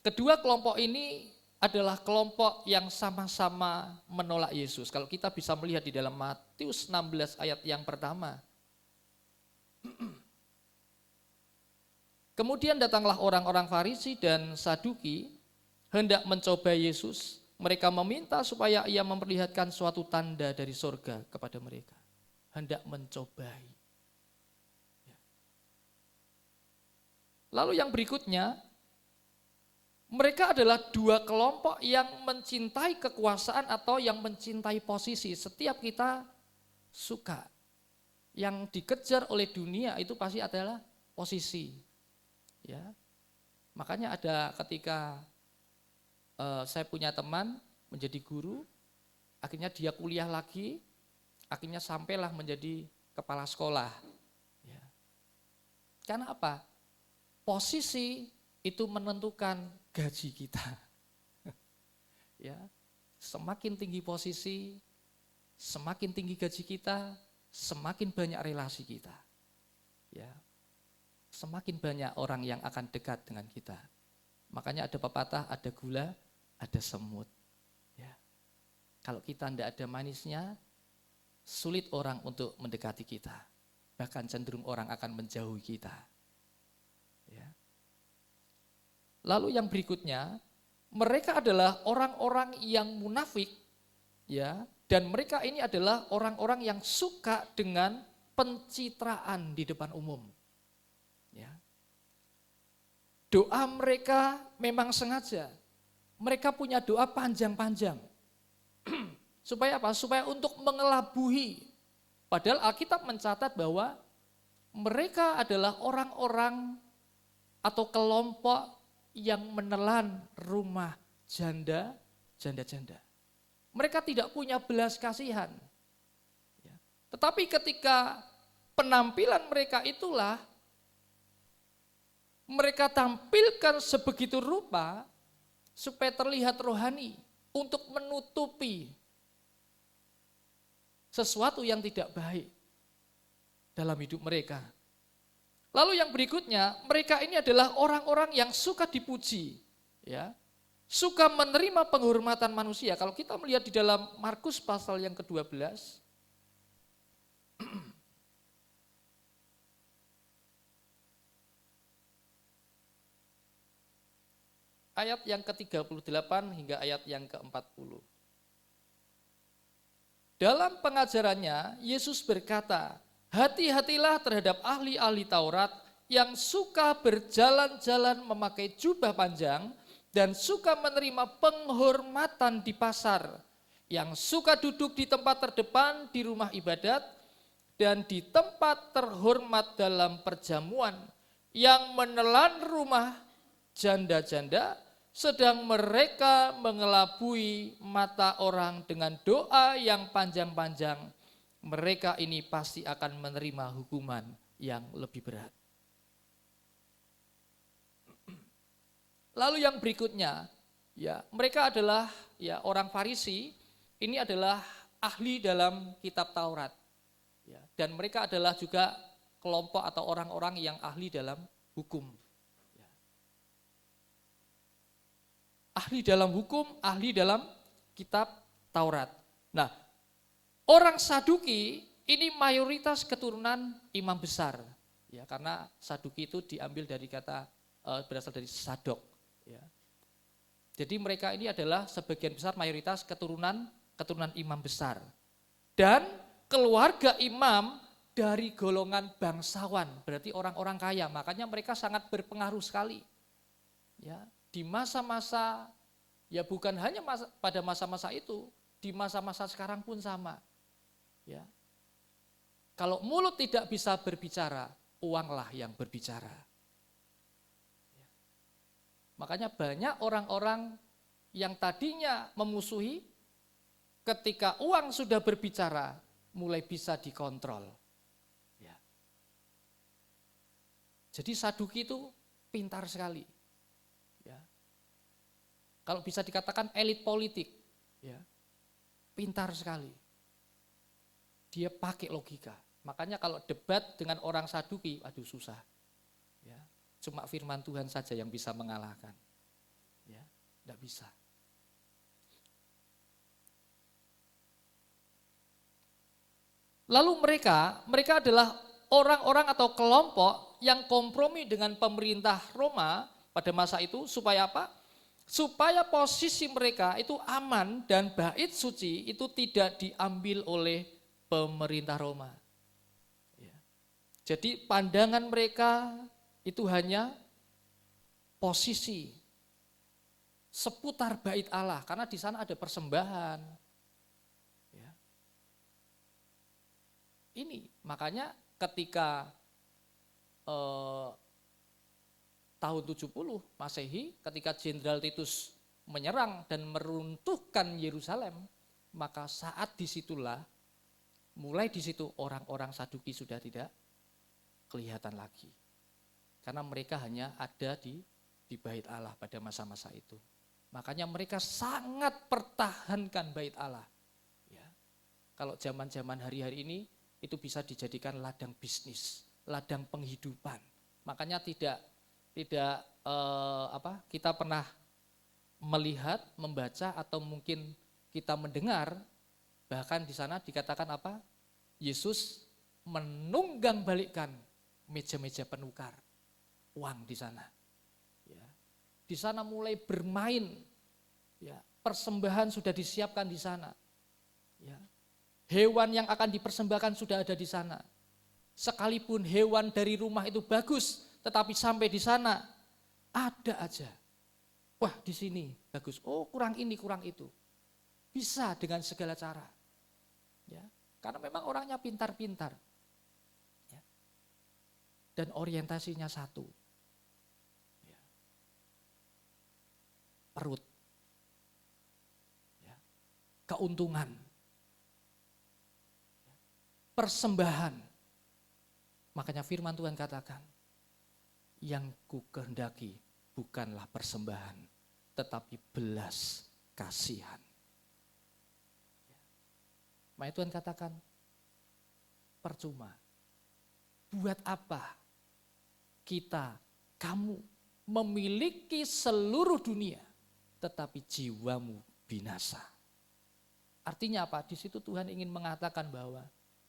kedua kelompok ini adalah kelompok yang sama-sama menolak Yesus. Kalau kita bisa melihat di dalam Matius 16 ayat yang pertama. Kemudian datanglah orang-orang Farisi dan Saduki hendak mencoba Yesus. Mereka meminta supaya ia memperlihatkan suatu tanda dari sorga kepada mereka. Hendak mencobai. Lalu yang berikutnya, mereka adalah dua kelompok yang mencintai kekuasaan atau yang mencintai posisi. Setiap kita suka. Yang dikejar oleh dunia itu pasti adalah posisi. Ya. Makanya ada ketika saya punya teman menjadi guru, akhirnya dia kuliah lagi, akhirnya sampailah menjadi kepala sekolah. Ya. Karena apa? Posisi itu menentukan gaji kita. Ya, semakin tinggi posisi, semakin tinggi gaji kita, semakin banyak relasi kita. Ya, semakin banyak orang yang akan dekat dengan kita. Makanya ada pepatah, ada gula, ada semut. Ya. Kalau kita tidak ada manisnya, sulit orang untuk mendekati kita. Bahkan cenderung orang akan menjauhi kita. Ya. Lalu yang berikutnya, mereka adalah orang-orang yang munafik, ya, dan mereka ini adalah orang-orang yang suka dengan pencitraan di depan umum. Ya. Doa mereka memang sengaja, mereka punya doa panjang-panjang. Supaya apa? Supaya untuk mengelabui. Padahal Alkitab mencatat bahwa mereka adalah orang-orang atau kelompok yang menelan rumah janda-janda. Mereka tidak punya belas kasihan. Tetapi ketika penampilan mereka itulah, mereka tampilkan sebegitu rupa supaya terlihat rohani untuk menutupi sesuatu yang tidak baik dalam hidup mereka. Lalu yang berikutnya, mereka ini adalah orang-orang yang suka dipuji, ya, suka menerima penghormatan manusia. Kalau kita melihat di dalam Markus pasal yang ke-12, ayat yang ke-38 hingga ayat yang ke-40. Dalam pengajarannya, Yesus berkata, hati-hatilah terhadap ahli-ahli Taurat yang suka berjalan-jalan memakai jubah panjang dan suka menerima penghormatan di pasar, yang suka duduk di tempat terdepan di rumah ibadat dan di tempat terhormat dalam perjamuan, yang menelan rumah janda-janda, sedang mereka mengelabui mata orang dengan doa yang panjang-panjang. Mereka ini pasti akan menerima hukuman yang lebih berat. Lalu yang berikutnya, ya, mereka adalah ya orang Farisi, ini adalah ahli dalam kitab Taurat. Ya, dan mereka adalah juga kelompok atau orang-orang yang ahli dalam hukum. Ya. Ahli dalam hukum, ahli dalam kitab Taurat. Nah, orang Saduki ini mayoritas keturunan imam besar, ya, karena Saduki itu diambil dari kata berasal dari Sadok, ya. Jadi mereka ini adalah sebagian besar mayoritas keturunan imam besar dan keluarga imam dari golongan bangsawan, berarti orang-orang kaya. Makanya mereka sangat berpengaruh sekali, ya, di masa-masa, ya bukan hanya pada masa-masa itu, di masa-masa sekarang pun sama. Ya. Kalau mulut tidak bisa berbicara, uanglah yang berbicara. Ya. Makanya banyak orang-orang yang tadinya memusuhi, ketika uang sudah berbicara, mulai bisa dikontrol. Ya. Jadi Saduki itu pintar sekali. Ya. Kalau bisa dikatakan elit politik, ya, pintar sekali. Dia pakai logika. Makanya kalau debat dengan orang Saduki, aduh susah. Ya. Cuma firman Tuhan saja yang bisa mengalahkan. Ya, tidak bisa. Lalu mereka adalah orang-orang atau kelompok yang kompromi dengan pemerintah Roma pada masa itu supaya apa? Supaya posisi mereka itu aman dan bait suci itu tidak diambil oleh pemerintah Roma. Ya. Jadi pandangan mereka itu hanya posisi seputar bait Allah karena di sana ada persembahan. Ya. Ini makanya ketika tahun 70 Masehi ketika Jenderal Titus menyerang dan meruntuhkan Yerusalem, maka saat disitulah mulai di situ orang-orang Saduki sudah tidak kelihatan lagi. Karena mereka hanya ada di bait Allah pada masa-masa itu. Makanya mereka sangat pertahankan bait Allah. Ya. Kalau zaman-zaman hari-hari ini itu bisa dijadikan ladang bisnis, ladang penghidupan. Makanya tidak kita pernah melihat, membaca atau mungkin kita mendengar bahkan di sana dikatakan apa? Yesus menunggang balikkan meja-meja penukar uang di sana. Ya. Di sana mulai bermain. Ya, persembahan sudah disiapkan di sana. Ya. Hewan yang akan dipersembahkan sudah ada di sana. Sekalipun hewan dari rumah itu bagus, tetapi sampai di sana ada aja. Wah, di sini bagus. Oh, kurang ini, kurang itu. Bisa dengan segala cara. Ya, karena memang orangnya pintar-pintar. Ya. Dan orientasinya satu. Ya. Perut. Ya. Keuntungan. Persembahan. Makanya firman Tuhan katakan, yang ku kehendaki bukanlah persembahan, tetapi belas kasihan. Makanya Tuhan katakan, percuma. Buat apa kamu memiliki seluruh dunia, tetapi jiwamu binasa. Artinya apa? Di situ Tuhan ingin mengatakan bahwa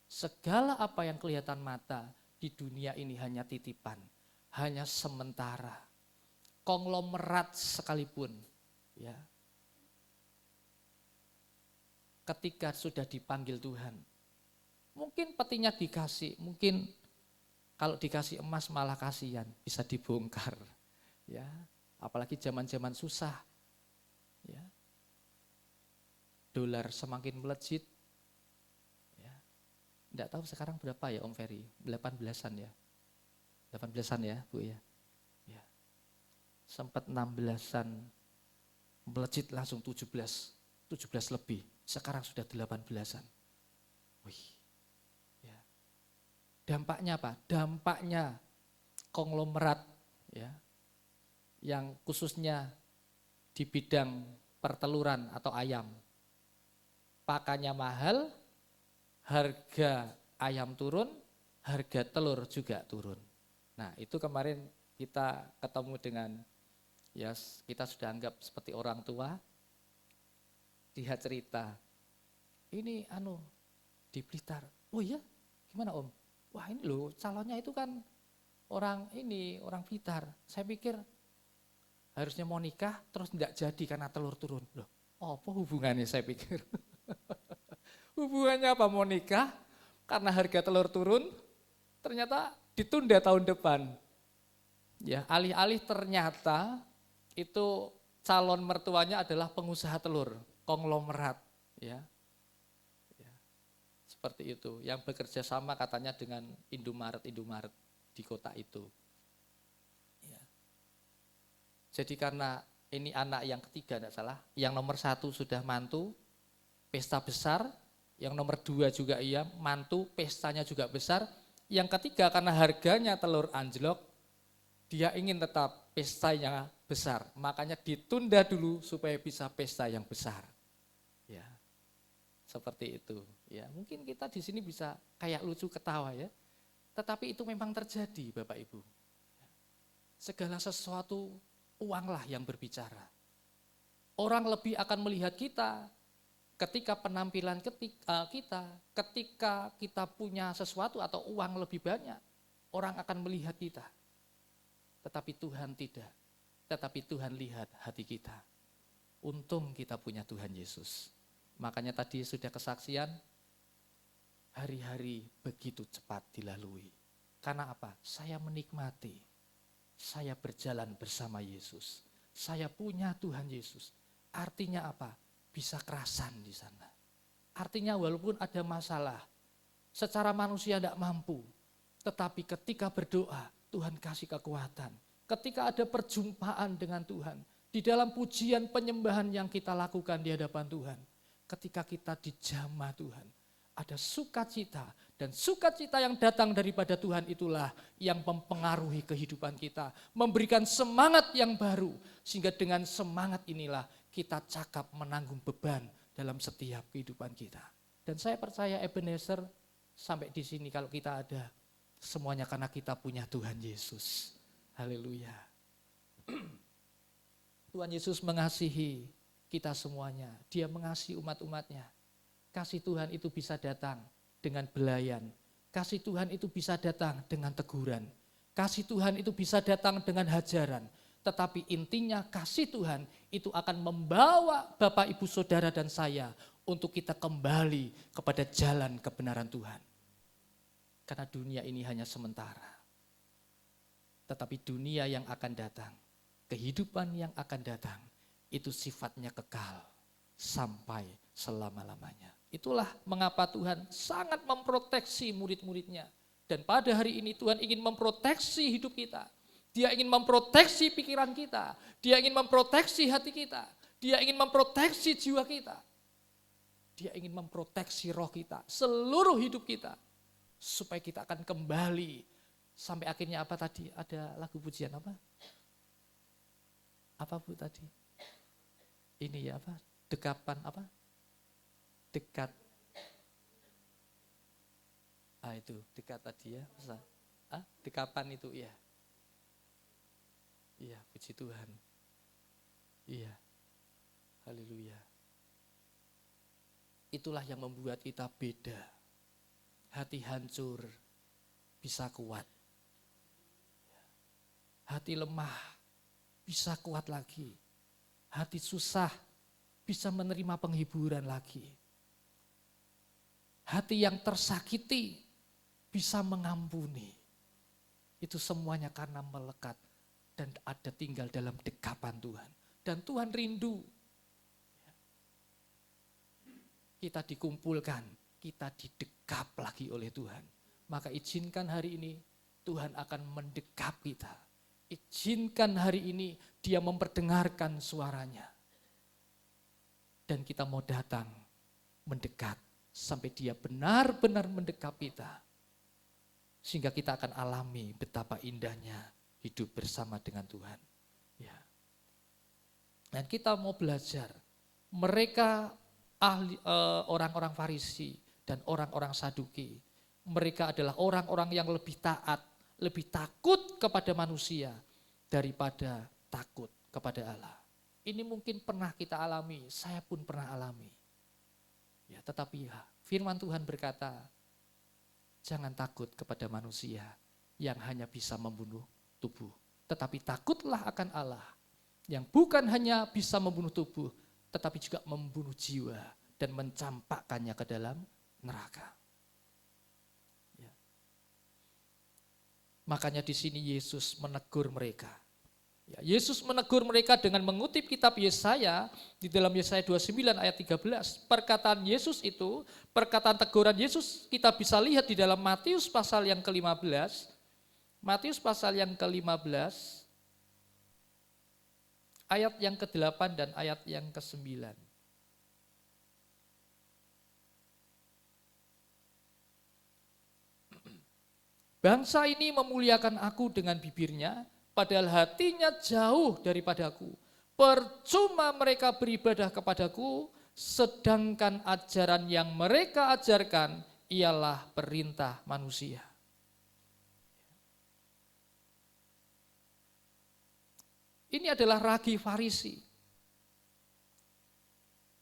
segala apa yang kelihatan mata di dunia ini hanya titipan, hanya sementara. Konglomerat sekalipun, ya. Ketika sudah dipanggil Tuhan, mungkin petinya dikasih, mungkin kalau dikasih emas malah kasihan, bisa dibongkar, ya. Apalagi zaman-zaman susah, ya. Dolar semakin melejit. Tidak tahu sekarang berapa ya Om Ferry, 18-an ya. 18-an ya Bu ya. Ya. Sempat 16-an, melejit langsung 17 lebih. Sekarang sudah 18-an. Wih. Ya. Dampaknya apa? Dampaknya konglomerat ya. Yang khususnya di bidang perteluran atau ayam. Pakannya mahal, harga ayam turun, harga telur juga turun. Nah, itu kemarin kita ketemu dengan, ya kita sudah anggap seperti orang tua, dia cerita, ini di Blitar, oh iya gimana Om? Wah ini loh calonnya itu kan orang Blitar, saya pikir harusnya mau nikah terus tidak jadi karena telur turun. Loh, apa hubungannya saya pikir? Hubungannya apa mau nikah? Karena harga telur turun, ternyata ditunda tahun depan. Ya, alih-alih ternyata itu calon mertuanya adalah pengusaha telur, konglomerat, ya. Ya. Seperti itu, yang bekerja sama katanya dengan Indomaret di kota itu. Ya. Jadi karena ini anak yang ketiga tidak salah, yang nomor 1 sudah mantu, pesta besar, yang nomor 2 juga iya, mantu, pestanya juga besar. Yang ketiga karena harganya telur anjlok, dia ingin tetap pestanya besar, makanya ditunda dulu supaya bisa pesta yang besar. Ya, seperti itu. Ya, mungkin kita di sini bisa kayak lucu ketawa ya, tetapi itu memang terjadi Bapak Ibu. Segala sesuatu uanglah yang berbicara. Orang lebih akan melihat kita ketika penampilan kita, ketika kita punya sesuatu atau uang lebih banyak, orang akan melihat kita. Tetapi Tuhan tidak. Tetapi Tuhan lihat hati kita. Untung kita punya Tuhan Yesus. Makanya tadi sudah kesaksian, hari-hari begitu cepat dilalui. Karena apa? Saya menikmati. Saya berjalan bersama Yesus. Saya punya Tuhan Yesus. Artinya apa? Bisa kerasan di sana. Artinya walaupun ada masalah, secara manusia tidak mampu. Tetapi ketika berdoa, Tuhan kasih kekuatan. Ketika ada perjumpaan dengan Tuhan, di dalam pujian penyembahan yang kita lakukan di hadapan Tuhan, ketika kita dijamah Tuhan, ada sukacita, dan sukacita yang datang daripada Tuhan itulah yang mempengaruhi kehidupan kita, memberikan semangat yang baru, sehingga dengan semangat inilah kita cakap menanggung beban dalam setiap kehidupan kita. Dan saya percaya Ebenezer sampai di sini kalau kita ada, semuanya karena kita punya Tuhan Yesus. Haleluya. Tuhan Yesus mengasihi kita semuanya. Dia mengasihi umat-umatnya. Kasih Tuhan itu bisa datang dengan belayan. Kasih Tuhan itu bisa datang dengan teguran. Kasih Tuhan itu bisa datang dengan hajaran. Tetapi intinya kasih Tuhan itu akan membawa Bapak, Ibu, Saudara, dan saya untuk kita kembali kepada jalan kebenaran Tuhan. Karena dunia ini hanya sementara. Tetapi dunia yang akan datang, kehidupan yang akan datang, itu sifatnya kekal sampai selama-lamanya. Itulah mengapa Tuhan sangat memproteksi murid-muridnya. Dan pada hari ini Tuhan ingin memproteksi hidup kita. Dia ingin memproteksi pikiran kita. Dia ingin memproteksi hati kita. Dia ingin memproteksi jiwa kita. Dia ingin memproteksi roh kita, seluruh hidup kita. Supaya kita akan kembali. Sampai akhirnya apa tadi? Ada lagu pujian apa? Apa Bu tadi? Ini ya apa? Dekapan apa? Dekat. Itu dekat tadi ya. Dekapan itu ya. Iya, puji Tuhan. Iya. Haleluya. Itulah yang membuat kita beda. Hati hancur bisa kuat. Hati lemah bisa kuat lagi. Hati susah bisa menerima penghiburan lagi. Hati yang tersakiti bisa mengampuni. Itu semuanya karena melekat dan ada tinggal dalam dekapan Tuhan. Dan Tuhan rindu. Kita dikumpulkan, kita didekap lagi oleh Tuhan. Maka izinkan hari ini Tuhan akan mendekap kita. Izinkan hari ini Dia memperdengarkan suaranya. Dan kita mau datang mendekat sampai Dia benar-benar mendekap kita. Sehingga kita akan alami betapa indahnya hidup bersama dengan Tuhan. Ya. Dan kita mau belajar. Mereka orang-orang Farisi dan orang-orang Saduki. Mereka adalah orang-orang yang lebih taat, lebih takut kepada manusia daripada takut kepada Allah. Ini mungkin pernah kita alami, saya pun pernah alami. Ya, tetapi ya, firman Tuhan berkata, jangan takut kepada manusia yang hanya bisa membunuh tubuh. Tetapi takutlah akan Allah yang bukan hanya bisa membunuh tubuh, tetapi juga membunuh jiwa dan mencampakkannya ke dalam neraka. Makanya di sini Yesus menegur mereka. Ya, Yesus menegur mereka dengan mengutip kitab Yesaya di dalam Yesaya 29 ayat 13. Perkataan Yesus itu, perkataan teguran Yesus kita bisa lihat di dalam Matius pasal yang ke-15. Matius pasal yang ke-15 ayat yang ke-8 dan ayat yang ke-9. Bangsa ini memuliakan aku dengan bibirnya, padahal hatinya jauh daripadaku. Percuma mereka beribadah kepadaku, sedangkan ajaran yang mereka ajarkan ialah perintah manusia. Ini adalah ragi Farisi.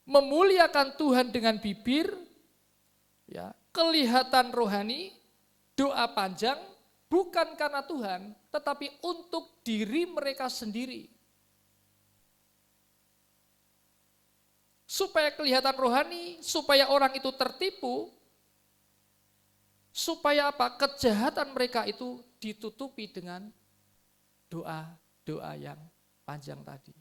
Memuliakan Tuhan dengan bibir, ya, kelihatan rohani, doa panjang, bukan karena Tuhan, tetapi untuk diri mereka sendiri. Supaya kelihatan rohani, supaya orang itu tertipu, supaya apa? Kejahatan mereka itu ditutupi dengan doa-doa yang panjang tadi.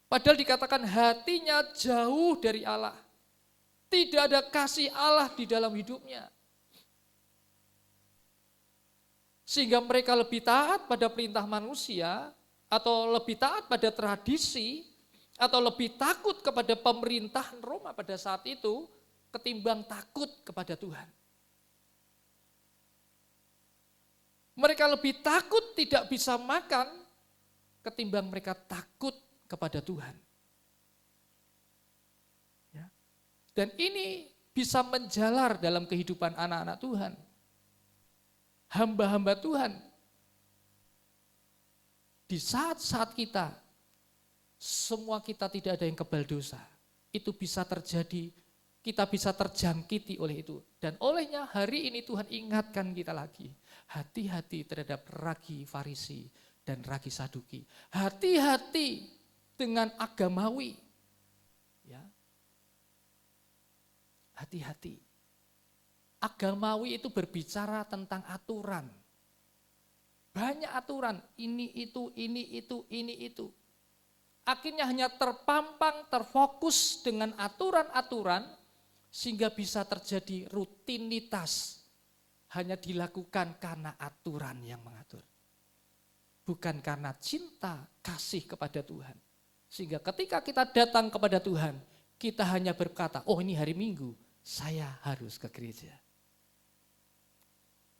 Padahal dikatakan hatinya jauh dari Allah. Tidak ada kasih Allah di dalam hidupnya. Sehingga mereka lebih taat pada perintah manusia, atau lebih taat pada tradisi, atau lebih takut kepada pemerintahan Roma pada saat itu, ketimbang takut kepada Tuhan. Mereka lebih takut tidak bisa makan, ketimbang mereka takut kepada Tuhan. Dan ini bisa menjalar dalam kehidupan anak-anak Tuhan. Hamba-hamba Tuhan. Di saat-saat kita, semua kita tidak ada yang kebal dosa. Itu bisa terjadi, kita bisa terjangkiti oleh itu. Dan olehnya hari ini Tuhan ingatkan kita lagi. Hati-hati terhadap ragi Farisi dan ragi Saduki. Hati-hati dengan agamawi. Ya. Hati-hati. Agamawi itu berbicara tentang aturan. Banyak aturan, ini itu, ini itu, ini itu. Akhirnya hanya terpampang, terfokus dengan aturan-aturan, sehingga bisa terjadi rutinitas. Hanya dilakukan karena aturan yang mengatur. Bukan karena cinta, kasih kepada Tuhan. Sehingga ketika kita datang kepada Tuhan, kita hanya berkata, oh ini hari Minggu, saya harus ke gereja.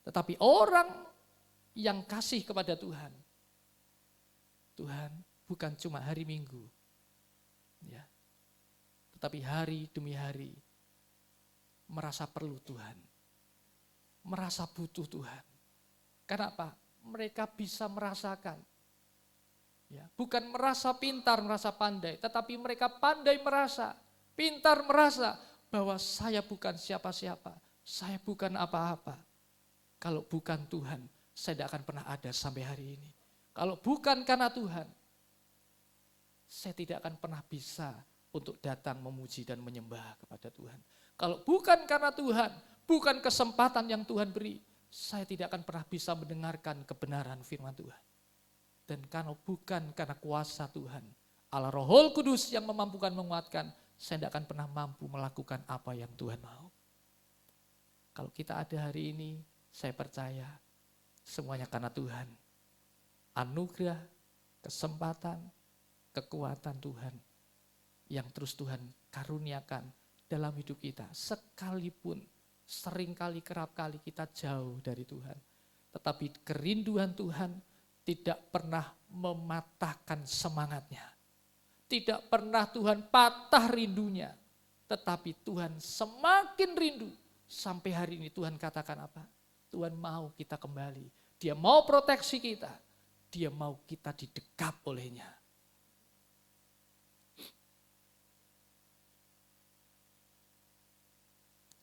Tetapi orang yang kasih kepada Tuhan, Tuhan bukan cuma hari Minggu, ya, tetapi hari demi hari merasa perlu Tuhan, merasa butuh Tuhan. Kenapa? Mereka bisa merasakan, ya, bukan merasa pintar, merasa pandai, tetapi mereka pandai merasa, pintar merasa bahwa saya bukan siapa-siapa, saya bukan apa-apa. Kalau bukan Tuhan, saya tidak akan pernah ada sampai hari ini. Kalau bukan karena Tuhan, saya tidak akan pernah bisa untuk datang memuji dan menyembah kepada Tuhan. Kalau bukan karena Tuhan, bukan kesempatan yang Tuhan beri, saya tidak akan pernah bisa mendengarkan kebenaran firman Tuhan. Dan kalau bukan karena kuasa Tuhan, Allah Roh Kudus yang memampukan menguatkan, saya tidak akan pernah mampu melakukan apa yang Tuhan mau. Kalau kita ada hari ini, saya percaya semuanya karena Tuhan. Anugerah, kesempatan, kekuatan Tuhan yang terus Tuhan karuniakan dalam hidup kita. Sekalipun seringkali kerap kali kita jauh dari Tuhan. Tetapi kerinduan Tuhan tidak pernah mematahkan semangatnya. Tidak pernah Tuhan patah rindunya. Tetapi Tuhan semakin rindu. Sampai hari ini Tuhan katakan apa? Tuhan mau kita kembali. Dia mau proteksi kita. Dia mau kita didekap olehnya.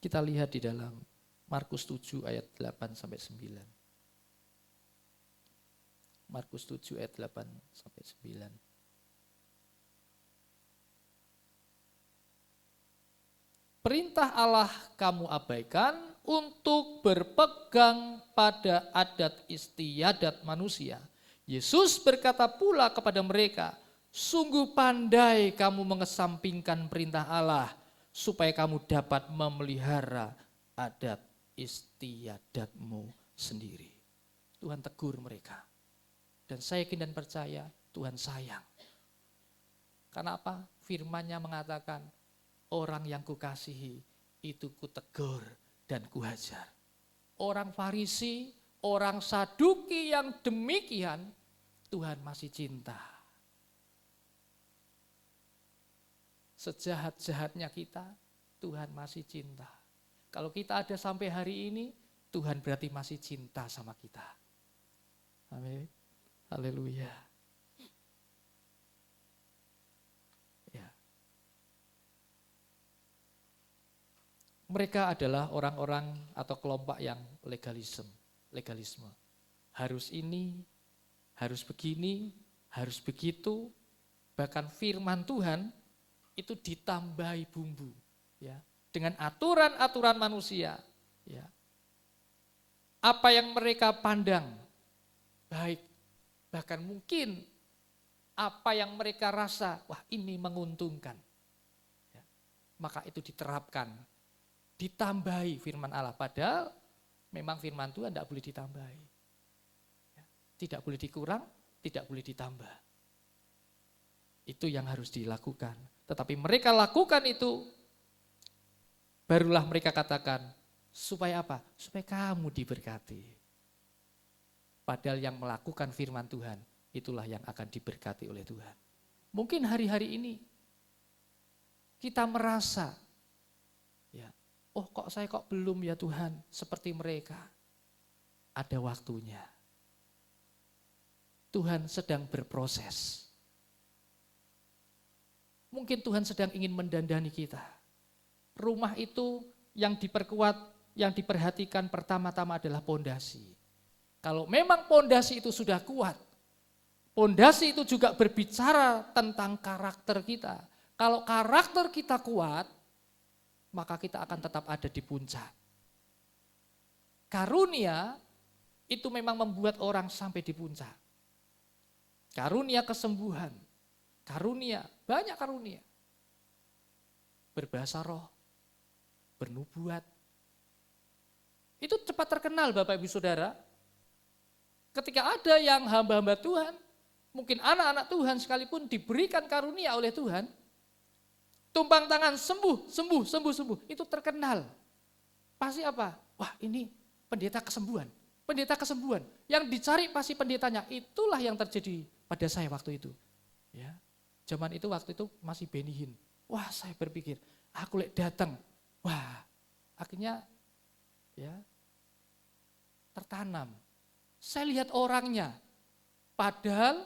Kita lihat di dalam Markus 7 ayat 8 sampai 9. Markus 7 ayat 8 sampai 9. Perintah Allah kamu abaikan untuk berpegang pada adat istiadat manusia. Yesus berkata pula kepada mereka, sungguh pandai kamu mengesampingkan perintah Allah, supaya kamu dapat memelihara adat istiadatmu sendiri. Tuhan tegur mereka. Dan saya yakin dan percaya Tuhan sayang. Karena apa? Firman-Nya mengatakan, orang yang kukasihi itu kutegur dan kuhajar. Orang Farisi, orang Saduki yang demikian, Tuhan masih cinta. Sejahat-jahatnya kita, Tuhan masih cinta. Kalau kita ada sampai hari ini, Tuhan berarti masih cinta sama kita. Amin. Haleluya. Ya. Mereka adalah orang-orang atau kelompok yang legalisme. Harus ini, harus begini, harus begitu. Bahkan firman Tuhan itu ditambahi bumbu, ya, dengan aturan-aturan manusia, ya. Apa yang mereka pandang baik, bahkan mungkin apa yang mereka rasa, wah ini menguntungkan, ya, maka itu diterapkan, ditambahi firman Allah. Padahal memang firman Tuhan tidak boleh ditambahi, ya, tidak boleh dikurang, tidak boleh ditambah. Itu yang harus dilakukan. Tetapi mereka lakukan itu, barulah mereka katakan, supaya apa? Supaya kamu diberkati. Padahal yang melakukan firman Tuhan, itulah yang akan diberkati oleh Tuhan. Mungkin hari-hari ini, kita merasa, ya, oh kok saya kok belum ya Tuhan, seperti mereka. Ada waktunya. Tuhan sedang berproses. Mungkin Tuhan sedang ingin mendandani kita. Rumah itu yang diperkuat, yang diperhatikan pertama-tama adalah pondasi. Kalau memang pondasi itu sudah kuat, pondasi itu juga berbicara tentang karakter kita. Kalau karakter kita kuat, maka kita akan tetap ada di puncak. Karunia itu memang membuat orang sampai di puncak. Karunia kesembuhan, karunia, banyak karunia. Berbahasa roh, bernubuat. Itu cepat terkenal Bapak Ibu Saudara. Ketika ada yang hamba-hamba Tuhan, mungkin anak-anak Tuhan sekalipun diberikan karunia oleh Tuhan, tumpang tangan sembuh, itu terkenal. Pasti apa? Wah ini pendeta kesembuhan. Pendeta kesembuhan. Yang dicari pasti pendetanya. Itulah yang terjadi pada saya waktu itu. Ya. Zaman itu waktu itu masih Benny Hinn. Wah saya berpikir, aku lek datang. Wah akhirnya ya tertanam. Saya lihat orangnya. Padahal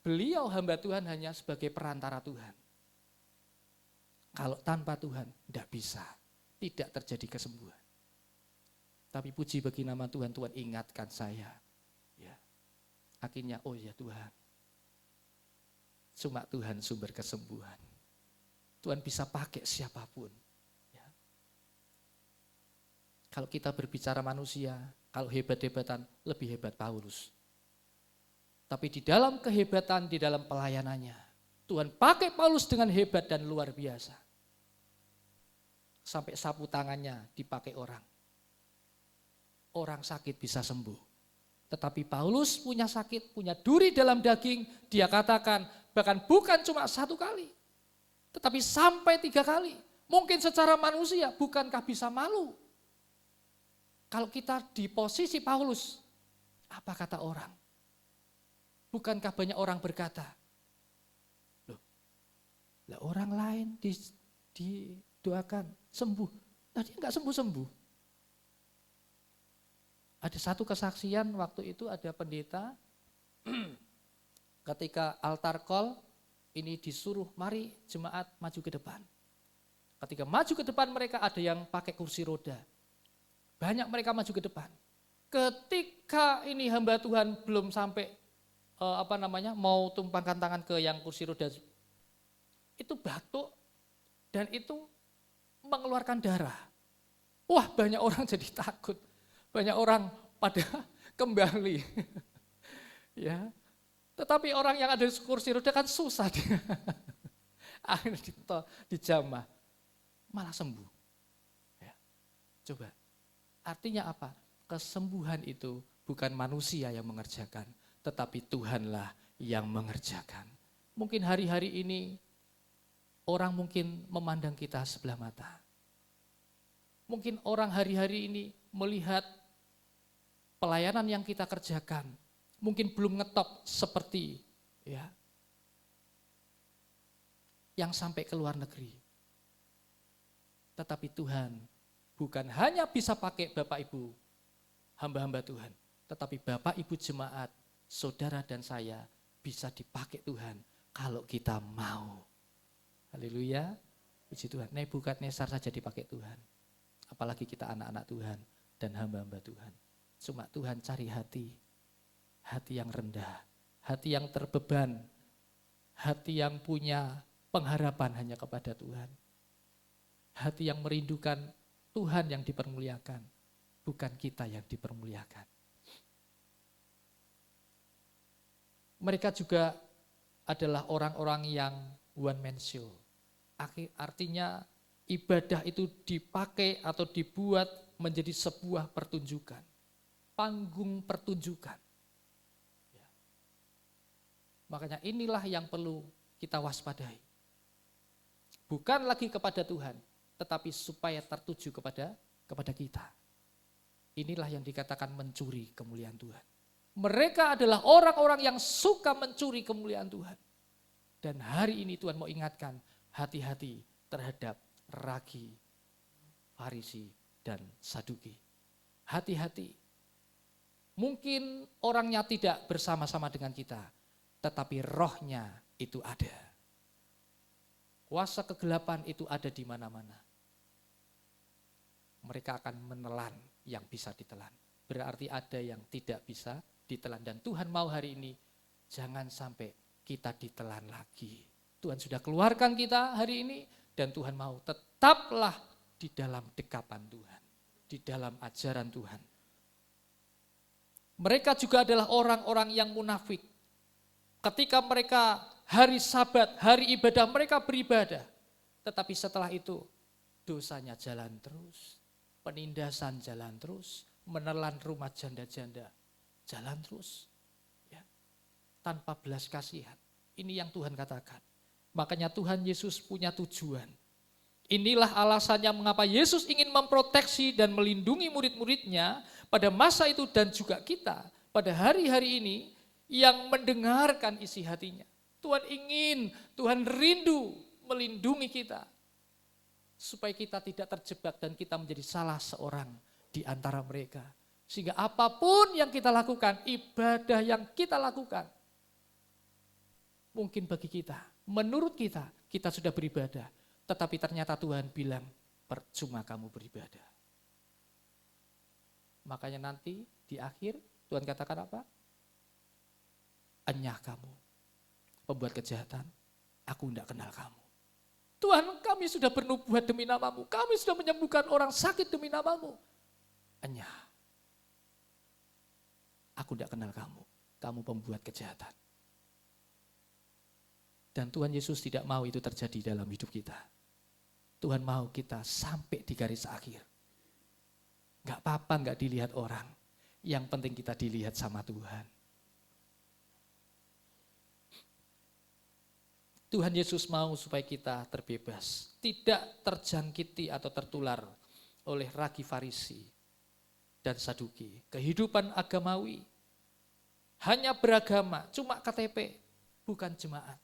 beliau hamba Tuhan hanya sebagai perantara Tuhan. Kalau tanpa Tuhan tidak bisa. Tidak terjadi kesembuhan. Tapi puji bagi nama Tuhan, Tuhan ingatkan saya. Ya. Akhirnya, oh ya Tuhan. Cuma Tuhan sumber kesembuhan. Tuhan bisa pakai siapapun. Ya. Kalau kita berbicara manusia, kalau hebat-hebatan, lebih hebat Paulus. Tapi di dalam kehebatan, di dalam pelayanannya, Tuhan pakai Paulus dengan hebat dan luar biasa. Sampai sapu tangannya dipakai orang. Orang sakit bisa sembuh. Tetapi Paulus punya sakit, punya duri dalam daging, dia katakan bahkan bukan cuma 1 kali. Tetapi sampai 3 kali. Mungkin secara manusia bukankah bisa malu? Kalau kita di posisi Paulus, apa kata orang? Bukankah banyak orang berkata, loh, lah orang lain didoakan sembuh, nah dia enggak sembuh-sembuh. Ada satu kesaksian waktu itu ada pendeta ketika altar call ini disuruh mari jemaat maju ke depan. Ketika maju ke depan mereka ada yang pakai kursi roda. Banyak mereka maju ke depan. Ketika ini hamba Tuhan belum sampai mau tumpangkan tangan ke yang kursi roda. Itu batuk dan itu mengeluarkan darah. Wah, banyak orang jadi takut. Banyak orang pada kembali. Ya. Tetapi orang yang ada di kursi roda kan susah dia. Akhirnya dijamah. Malah sembuh. Ya. Coba. Artinya apa? Kesembuhan itu bukan manusia yang mengerjakan. tetapi Tuhanlah yang mengerjakan. Mungkin hari-hari ini orang mungkin memandang kita sebelah mata. Mungkin orang hari-hari ini melihat pelayanan yang kita kerjakan mungkin belum ngetop seperti yang sampai ke luar negeri. Tetapi Tuhan bukan hanya bisa pakai Bapak Ibu, hamba-hamba Tuhan, tetapi Bapak Ibu jemaat, saudara dan saya bisa dipakai Tuhan kalau kita mau. Haleluya, puji Tuhan. Nebukadnezar saja dipakai Tuhan. Apalagi kita anak-anak Tuhan dan hamba-hamba Tuhan. Cuma Tuhan cari hati yang rendah, hati yang terbeban, hati yang punya pengharapan hanya kepada Tuhan. Hati yang merindukan Tuhan yang dipermuliakan, bukan kita yang dipermuliakan. Mereka juga adalah orang-orang yang one man show. Artinya ibadah itu dipakai atau dibuat menjadi sebuah pertunjukan. Panggung pertunjukan. Makanya inilah yang perlu kita waspadai. Bukan lagi kepada Tuhan, tetapi supaya tertuju kepada kita. Inilah yang dikatakan mencuri kemuliaan Tuhan. Mereka adalah orang-orang yang suka mencuri kemuliaan Tuhan. Dan hari ini Tuhan mau ingatkan, hati-hati terhadap ragi, Farisi, dan Saduki. Hati-hati. Mungkin orangnya tidak bersama-sama dengan kita, tetapi rohnya itu ada. Kuasa kegelapan itu ada di mana-mana. Mereka akan menelan yang bisa ditelan. Berarti ada yang tidak bisa ditelan. Dan Tuhan mau hari ini jangan sampai kita ditelan lagi. Tuhan sudah keluarkan kita hari ini dan Tuhan mau tetaplah di dalam dekapan Tuhan. Di dalam ajaran Tuhan. Mereka juga adalah orang-orang yang munafik. Ketika mereka hari Sabat, hari ibadah mereka beribadah. Tetapi setelah itu dosanya jalan terus. Penindasan jalan terus. Menelan rumah janda-janda jalan terus. Ya. Tanpa belas kasihan. Ini yang Tuhan katakan. Makanya Tuhan Yesus punya tujuan. Inilah alasannya mengapa Yesus ingin memproteksi dan melindungi murid-muridnya pada masa itu dan juga kita pada hari-hari ini yang mendengarkan isi hatinya. Tuhan rindu melindungi kita supaya kita tidak terjebak dan kita menjadi salah seorang di antara mereka. Sehingga apapun yang kita lakukan, ibadah yang kita lakukan, mungkin bagi kita, menurut kita, kita sudah beribadah. Tetapi ternyata Tuhan bilang, percuma kamu beribadah. Makanya nanti di akhir Tuhan katakan apa? Enyah kamu, pembuat kejahatan, aku tidak kenal kamu. Tuhan, kami sudah bernubuat demi namamu, kami sudah menyembuhkan orang sakit demi namamu. Enyah, aku tidak kenal kamu, kamu pembuat kejahatan. Dan Tuhan Yesus tidak mau itu terjadi dalam hidup kita. Tuhan mau kita sampai di garis akhir. Gak apa-apa gak dilihat orang, yang penting kita dilihat sama Tuhan. Tuhan Yesus mau supaya kita terbebas, tidak terjangkiti atau tertular oleh ragi Farisi dan Saduki. Kehidupan agamawi, hanya beragama, cuma KTP, bukan jemaat.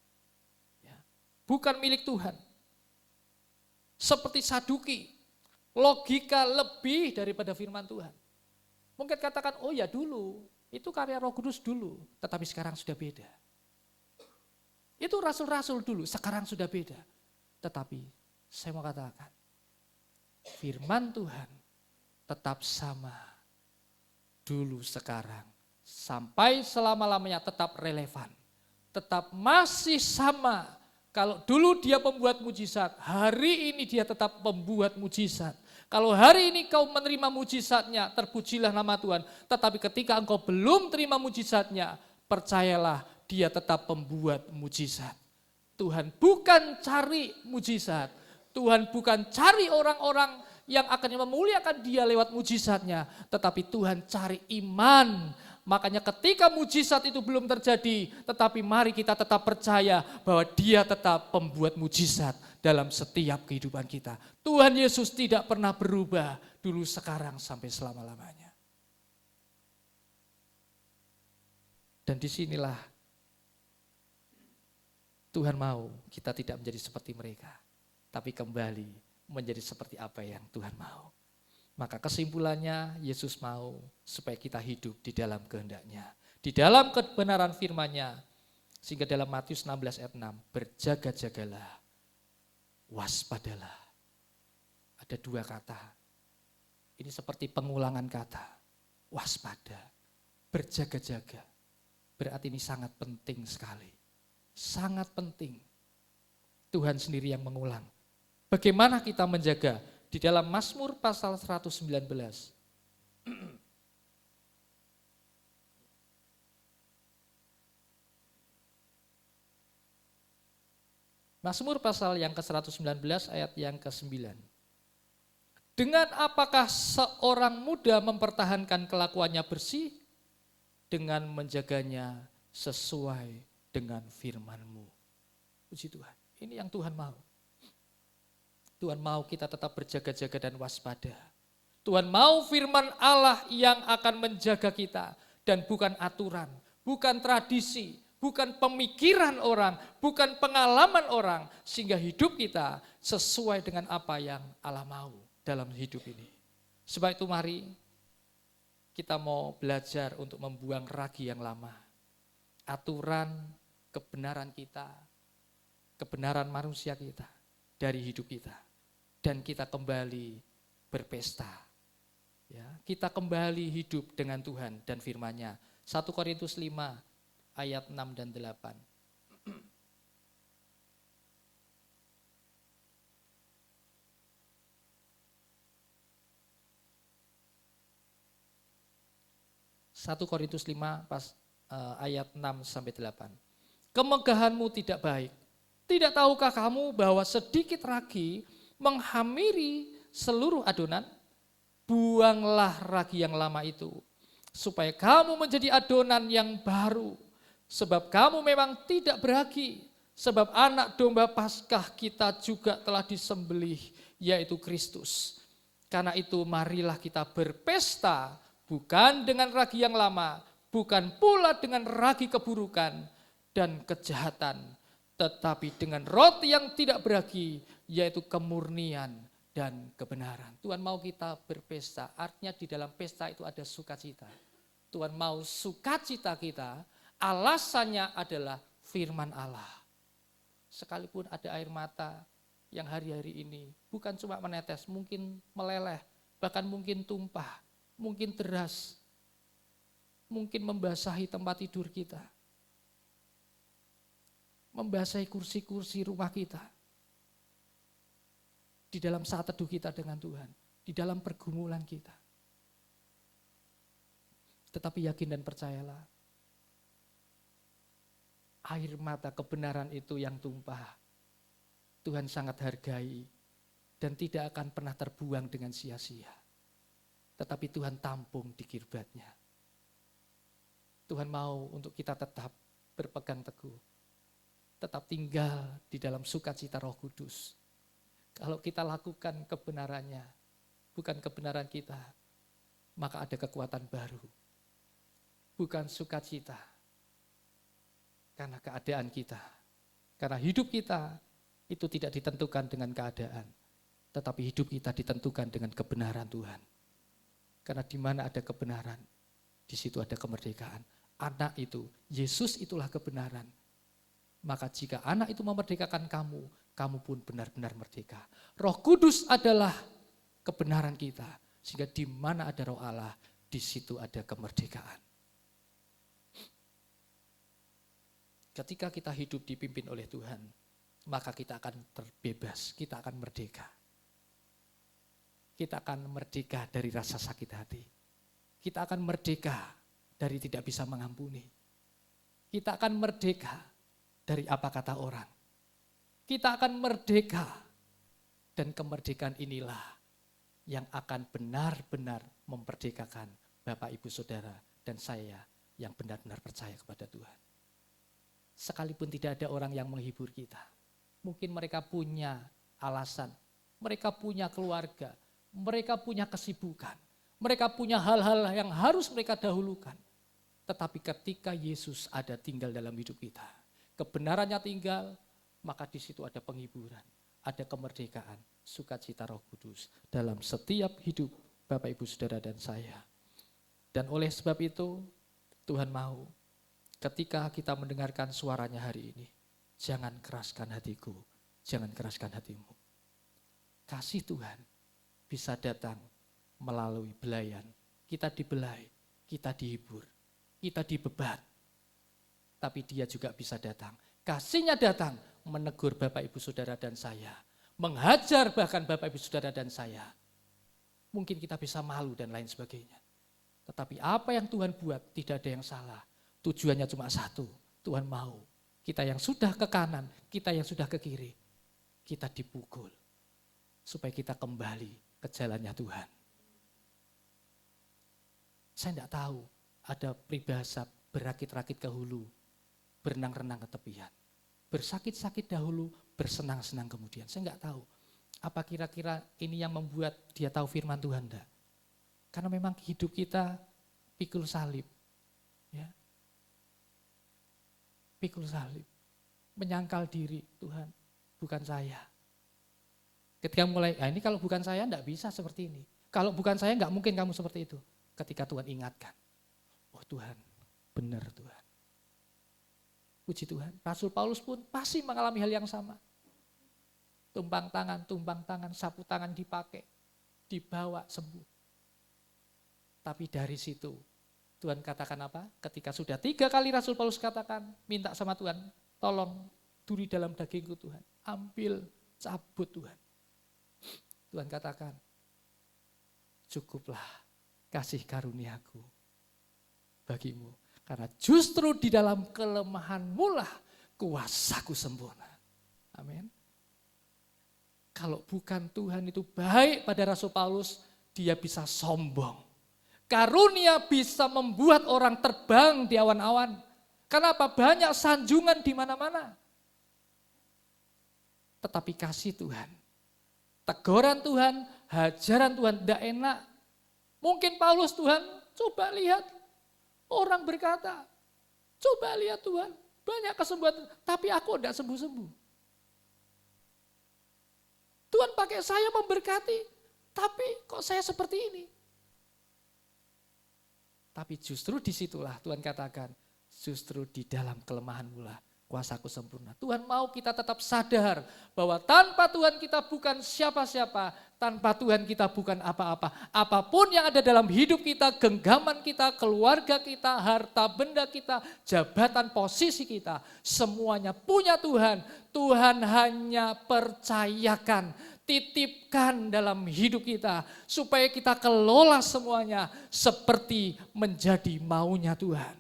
Bukan milik Tuhan. Seperti Saduki, logika lebih daripada firman Tuhan. Mungkin katakan, oh ya dulu, itu karya Roh Kudus dulu, tetapi sekarang sudah beda. Itu rasul-rasul dulu, sekarang sudah beda. Tetapi saya mau katakan, firman Tuhan tetap sama dulu sekarang. Sampai selama-lamanya tetap relevan. Tetap masih sama. Kalau dulu dia membuat mujizat, hari ini dia tetap membuat mujizat. Kalau hari ini kau menerima mujizatnya, terpujilah nama Tuhan. Tetapi ketika engkau belum terima mujizatnya, percayalah dia tetap membuat mujizat. Tuhan bukan cari mujizat. Tuhan bukan cari orang-orang yang akan memuliakan dia lewat mujizatnya. Tetapi Tuhan cari iman Makanya ketika mujizat itu belum terjadi, tetapi mari kita tetap percaya bahwa Dia tetap pembuat mujizat dalam setiap kehidupan kita. Tuhan Yesus tidak pernah berubah dulu, sekarang, sampai selama-lamanya. Dan disinilah Tuhan mau kita tidak menjadi seperti mereka, tapi kembali menjadi seperti apa yang Tuhan mau. Maka kesimpulannya, Yesus mau supaya kita hidup di dalam kehendak-Nya, di dalam kebenaran firman-Nya. Sehingga dalam Matius 16 ayat 6, berjaga-jagalah, waspadalah. Ada dua kata, ini seperti pengulangan kata, waspada, berjaga-jaga. Berarti ini sangat penting sekali, sangat penting. Tuhan sendiri yang mengulang. Bagaimana kita menjaga? Di dalam Mazmur pasal 119. Mazmur pasal yang ke-119 ayat yang ke-9. Dengan apakah seorang muda mempertahankan kelakuannya bersih? Dengan menjaganya sesuai dengan firman-Mu. Puji Tuhan, ini yang Tuhan mau. Tuhan mau kita tetap berjaga-jaga dan waspada. Tuhan mau firman Allah yang akan menjaga kita. Dan bukan aturan, bukan tradisi, bukan pemikiran orang, bukan pengalaman orang. Sehingga hidup kita sesuai dengan apa yang Allah mau dalam hidup ini. Sebab itu mari kita mau belajar untuk membuang ragi yang lama. Aturan kebenaran kita, kebenaran manusia kita dari hidup kita. Dan kita kembali berpesta. Ya, kita kembali hidup dengan Tuhan dan firman-Nya. 1 Korintus 5 ayat 6 dan 8. Satu Korintus 5 ayat 6 sampai 8. Kemegahanmu tidak baik. Tidak tahukah kamu bahwa sedikit ragi menghamiri seluruh adonan? Buanglah ragi yang lama itu, supaya kamu menjadi adonan yang baru. Sebab kamu memang tidak beragi, sebab anak domba Paskah kita juga telah disembelih, yaitu Kristus. Karena itu marilah kita berpesta, bukan dengan ragi yang lama, bukan pula dengan ragi keburukan dan kejahatan, tetapi dengan roti yang tidak beragi, yaitu kemurnian dan kebenaran. Tuhan mau kita berpesta, artinya di dalam pesta itu ada sukacita. Tuhan mau sukacita kita, alasannya adalah firman Allah. Sekalipun ada air mata yang hari-hari ini bukan cuma menetes, mungkin meleleh, bahkan mungkin tumpah, mungkin deras, mungkin membasahi tempat tidur kita, membasahi kursi-kursi rumah kita. Di dalam saat teduh kita dengan Tuhan, di dalam pergumulan kita. Tetapi yakin dan percayalah, air mata kebenaran itu yang tumpah, Tuhan sangat hargai dan tidak akan pernah terbuang dengan sia-sia. Tetapi Tuhan tampung di kirbatnya. Tuhan mau untuk kita tetap berpegang teguh, tetap tinggal di dalam sukacita Roh Kudus. Kalau kita lakukan kebenarannya, bukan kebenaran kita, maka ada kekuatan baru. Bukan sukacita, karena keadaan kita. Karena hidup kita itu tidak ditentukan dengan keadaan, tetapi hidup kita ditentukan dengan kebenaran Tuhan. Karena di mana ada kebenaran, di situ ada kemerdekaan. Anak itu, Yesus itulah kebenaran. Maka jika anak itu memerdekakan kamu, kamu pun benar-benar merdeka. Roh Kudus adalah kebenaran kita. Sehingga di mana ada Roh Allah, di situ ada kemerdekaan. Ketika kita hidup dipimpin oleh Tuhan, maka kita akan terbebas, kita akan merdeka. Kita akan merdeka dari rasa sakit hati. Kita akan merdeka dari tidak bisa mengampuni. Kita akan merdeka dari apa kata orang. Kita akan merdeka, dan kemerdekaan inilah yang akan benar-benar memperdekakan Bapak, Ibu, Saudara, dan saya yang benar-benar percaya kepada Tuhan. Sekalipun tidak ada orang yang menghibur kita. Mungkin mereka punya alasan, mereka punya keluarga, mereka punya kesibukan, mereka punya hal-hal yang harus mereka dahulukan. Tetapi ketika Yesus ada tinggal dalam hidup kita, kebenarannya tinggal, maka di situ ada penghiburan, ada kemerdekaan, sukacita Roh Kudus dalam setiap hidup Bapak Ibu Saudara dan saya. Dan oleh sebab itu Tuhan mau ketika kita mendengarkan suaranya hari ini, jangan keraskan hatiku, jangan keraskan hatimu. Kasih Tuhan bisa datang melalui belayan. Kita dibelai, kita dihibur, kita dibebat. Tapi dia juga bisa datang. Kasihnya datang menegur Bapak Ibu Saudara dan saya. Menghajar bahkan Bapak Ibu Saudara dan saya. Mungkin kita bisa malu dan lain sebagainya. Tetapi apa yang Tuhan buat tidak ada yang salah. Tujuannya cuma satu, Tuhan mau kita yang sudah ke kanan, kita yang sudah ke kiri, kita dipukul supaya kita kembali ke jalannya Tuhan. Saya tidak tahu ada peribahasa berakit-rakit ke hulu, berenang-renang ke tepian. Bersakit-sakit dahulu, bersenang-senang kemudian. Saya tidak tahu apa kira-kira ini yang membuat dia tahu firman Tuhan enggak. Karena memang hidup kita pikul salib. Ya. Pikul salib, menyangkal diri, Tuhan bukan saya. Ketika mulai, ini kalau bukan saya enggak bisa seperti ini. Kalau bukan saya enggak mungkin kamu seperti itu. Ketika Tuhan ingatkan, oh Tuhan, benar Tuhan. Puji Tuhan, Rasul Paulus pun pasti mengalami hal yang sama. Tumpang tangan, sapu tangan dipakai, dibawa sembuh. Tapi dari situ, Tuhan katakan apa? Ketika sudah 3 kali Rasul Paulus katakan, minta sama Tuhan, tolong duri dalam dagingku Tuhan, ambil, cabut Tuhan. Tuhan katakan, cukuplah kasih karuniaku bagimu. Karena justru di dalam kelemahanmu lah kuasaku sempurna. Amin. Kalau bukan Tuhan itu baik pada Rasul Paulus, dia bisa sombong. Karunia bisa membuat orang terbang di awan-awan. Kenapa? Banyak sanjungan di mana-mana. Tetapi kasih Tuhan, teguran Tuhan, hajaran Tuhan tidak enak. Mungkin Paulus Tuhan, coba lihat. Orang berkata, coba lihat Tuhan, banyak kesembuhan, tapi aku tidak sembuh-sembuh. Tuhan pakai saya memberkati, tapi kok saya seperti ini? Tapi justru disitulah Tuhan katakan, justru di dalam kelemahanmu lah kuasaku sempurna. Tuhan mau kita tetap sadar bahwa tanpa Tuhan kita bukan siapa-siapa, tanpa Tuhan kita bukan apa-apa. Apapun yang ada dalam hidup kita, genggaman kita, keluarga kita, harta benda kita, jabatan posisi kita, semuanya punya Tuhan. Tuhan hanya percayakan, titipkan dalam hidup kita supaya kita kelola semuanya seperti menjadi maunya Tuhan.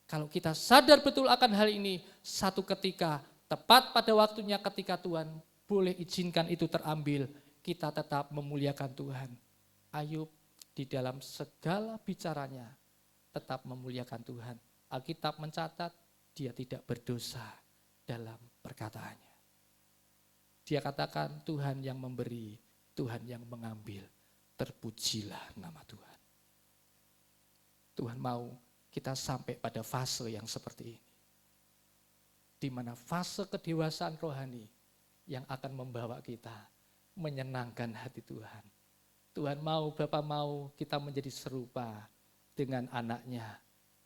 Kalau kita sadar betul akan hal ini, satu ketika tepat pada waktunya ketika Tuhan boleh izinkan itu terambil, kita tetap memuliakan Tuhan. Ayub di dalam segala bicaranya tetap memuliakan Tuhan. Alkitab mencatat dia tidak berdosa dalam perkataannya. Dia katakan Tuhan yang memberi, Tuhan yang mengambil, terpujilah nama Tuhan. Tuhan mau kita sampai pada fase yang seperti ini. Di mana fase kedewasaan rohani yang akan membawa kita menyenangkan hati Tuhan. Tuhan mau, Bapa mau kita menjadi serupa dengan anaknya.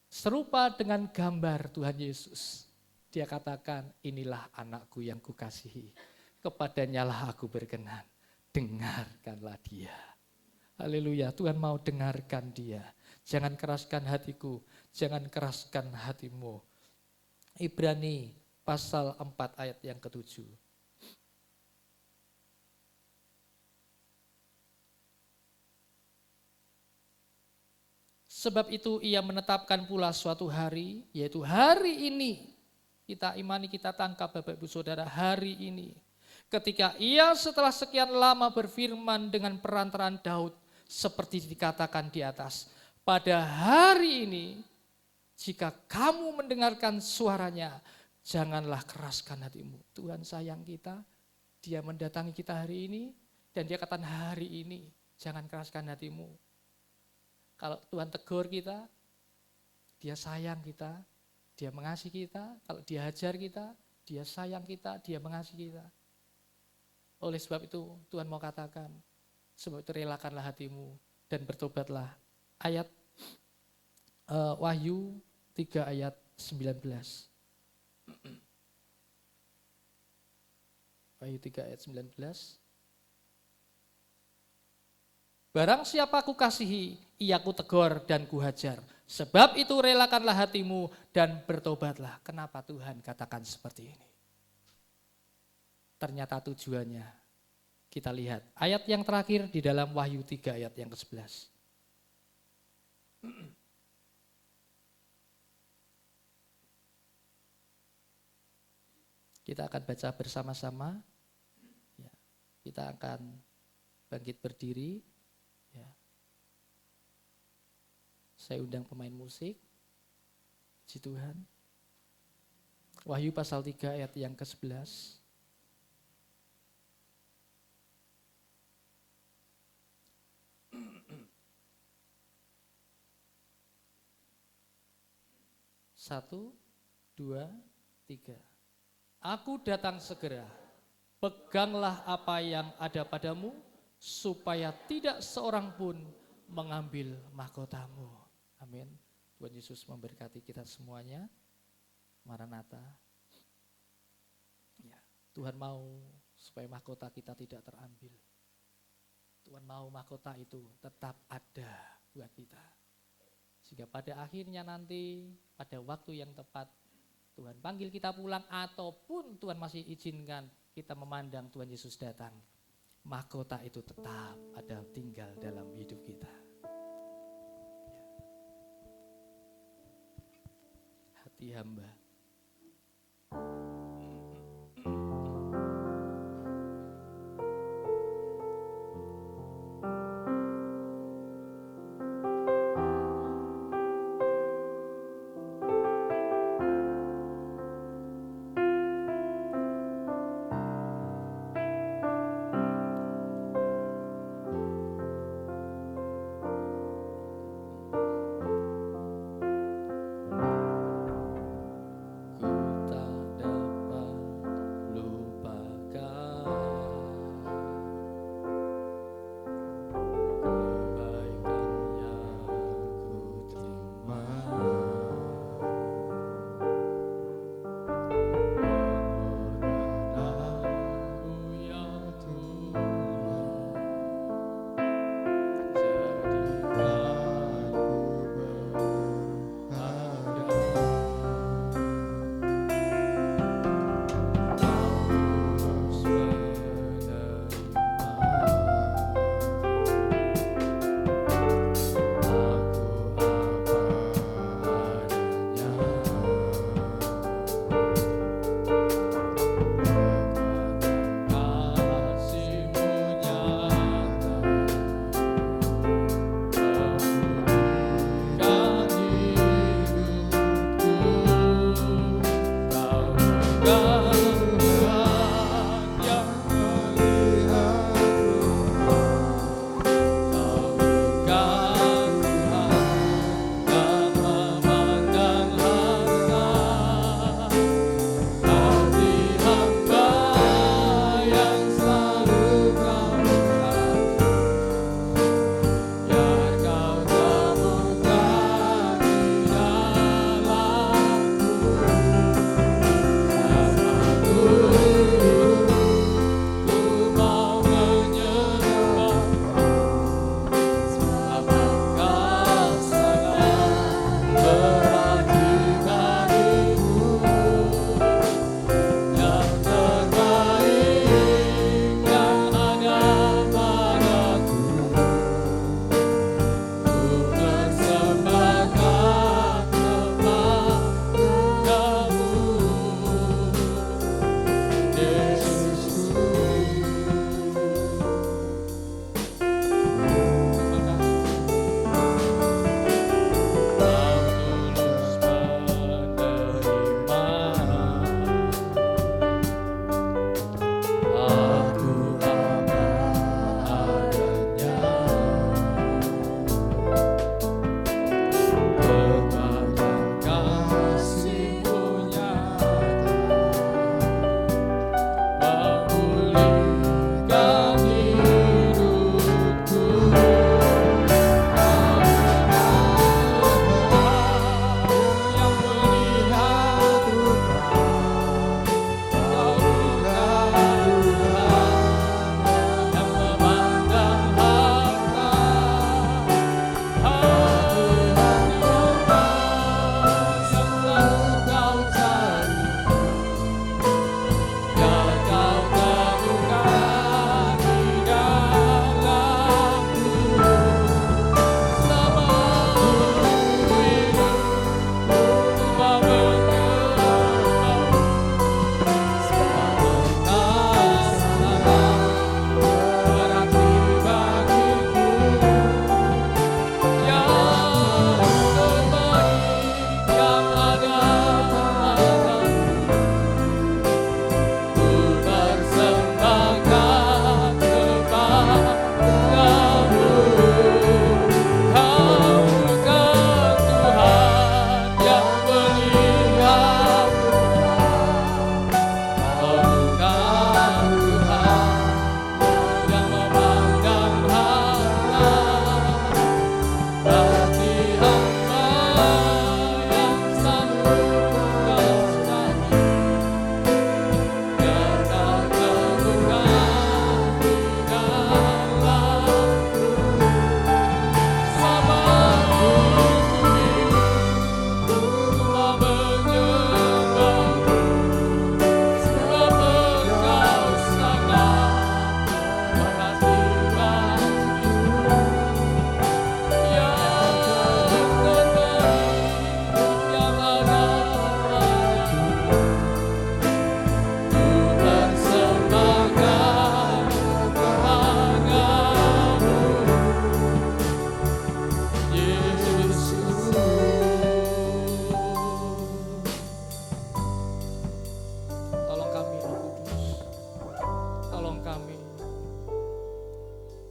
Serupa dengan gambar Tuhan Yesus. Dia katakan, inilah anakku yang kukasihi. Kepadanya lah aku berkenan. Dengarkanlah dia. Haleluya, Tuhan mau dengarkan dia. Jangan keraskan hatiku, jangan keraskan hatimu. Ibrani pasal 4 ayat yang ke-7. Sebab itu ia menetapkan pula suatu hari, yaitu hari ini. Kita imani, kita tangkap Bapak Ibu Saudara, hari ini. Ketika ia setelah sekian lama berfirman dengan perantaraan Daud, seperti dikatakan di atas, pada hari ini, jika kamu mendengarkan suaranya, janganlah keraskan hatimu. Tuhan sayang kita, Dia mendatangi kita hari ini, dan Dia katakan hari ini, jangan keraskan hatimu. Kalau Tuhan tegur kita, Dia sayang kita, Dia mengasihi kita. Kalau Dia hajar kita, Dia sayang kita, Dia mengasihi kita. Oleh sebab itu Tuhan mau katakan, sebab itu relakanlah hatimu dan bertobatlah. Ayat Wahyu 3 ayat 19. Wahyu 3 ayat 19. Barang siapa ku kasihi, ia ku tegur dan ku hajar. Sebab itu relakanlah hatimu dan bertobatlah. Kenapa Tuhan katakan seperti ini? Ternyata tujuannya. Kita lihat ayat yang terakhir di dalam Wahyu 3 ayat yang ke-11. Kita akan baca bersama-sama. Ya, kita akan bangkit berdiri. Ya. Saya undang pemain musik. Puji Tuhan. Wahyu pasal 3 ayat yang ke-11. Satu, dua, tiga. Aku datang segera, peganglah apa yang ada padamu, supaya tidak seorang pun mengambil mahkotamu. Amin. Tuhan Yesus memberkati kita semuanya. Maranatha. Ya, Tuhan mau supaya mahkota kita tidak terambil. Tuhan mau mahkota itu tetap ada buat kita. Sehingga pada akhirnya nanti, pada waktu yang tepat, Tuhan panggil kita pulang ataupun Tuhan masih izinkan kita memandang Tuhan Yesus datang. Mahkota itu tetap ada tinggal dalam hidup kita. Hati hamba.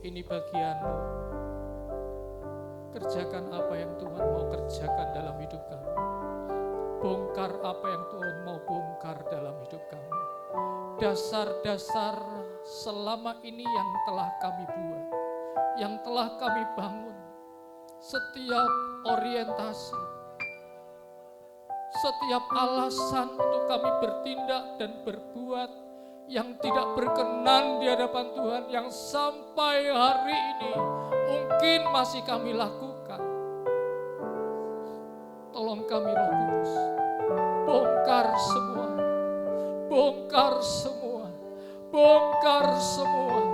Ini bagianmu. Kerjakan apa yang Tuhan mau kerjakan dalam hidup kami. Bongkar apa yang Tuhan mau bongkar dalam hidup kami. Dasar-dasar selama ini yang telah kami buat, yang telah kami bangun, setiap orientasi, setiap alasan untuk kami bertindak dan berbuat yang tidak berkenan di hadapan Tuhan, yang sampai hari ini mungkin masih kami lakukan. Tolong kami Roh Kudus, bongkar semua, bongkar semua, bongkar semua.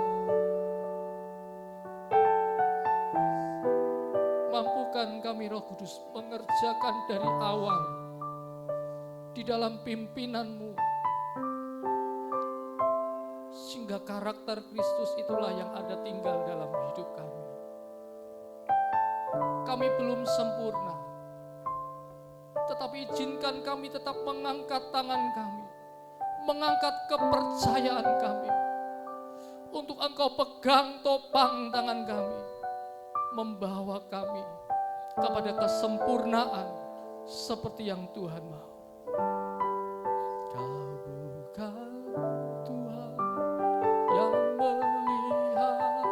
Mampukan kami Roh Kudus mengerjakan dari awal di dalam pimpinan-Mu, sehingga karakter Kristus itulah yang ada tinggal dalam hidup kami. Kami belum sempurna, tetapi izinkan kami tetap mengangkat tangan kami, mengangkat kepercayaan kami, untuk Engkau pegang topang tangan kami, membawa kami kepada kesempurnaan seperti yang Tuhan mau. Kau bukan Tuhan yang melihat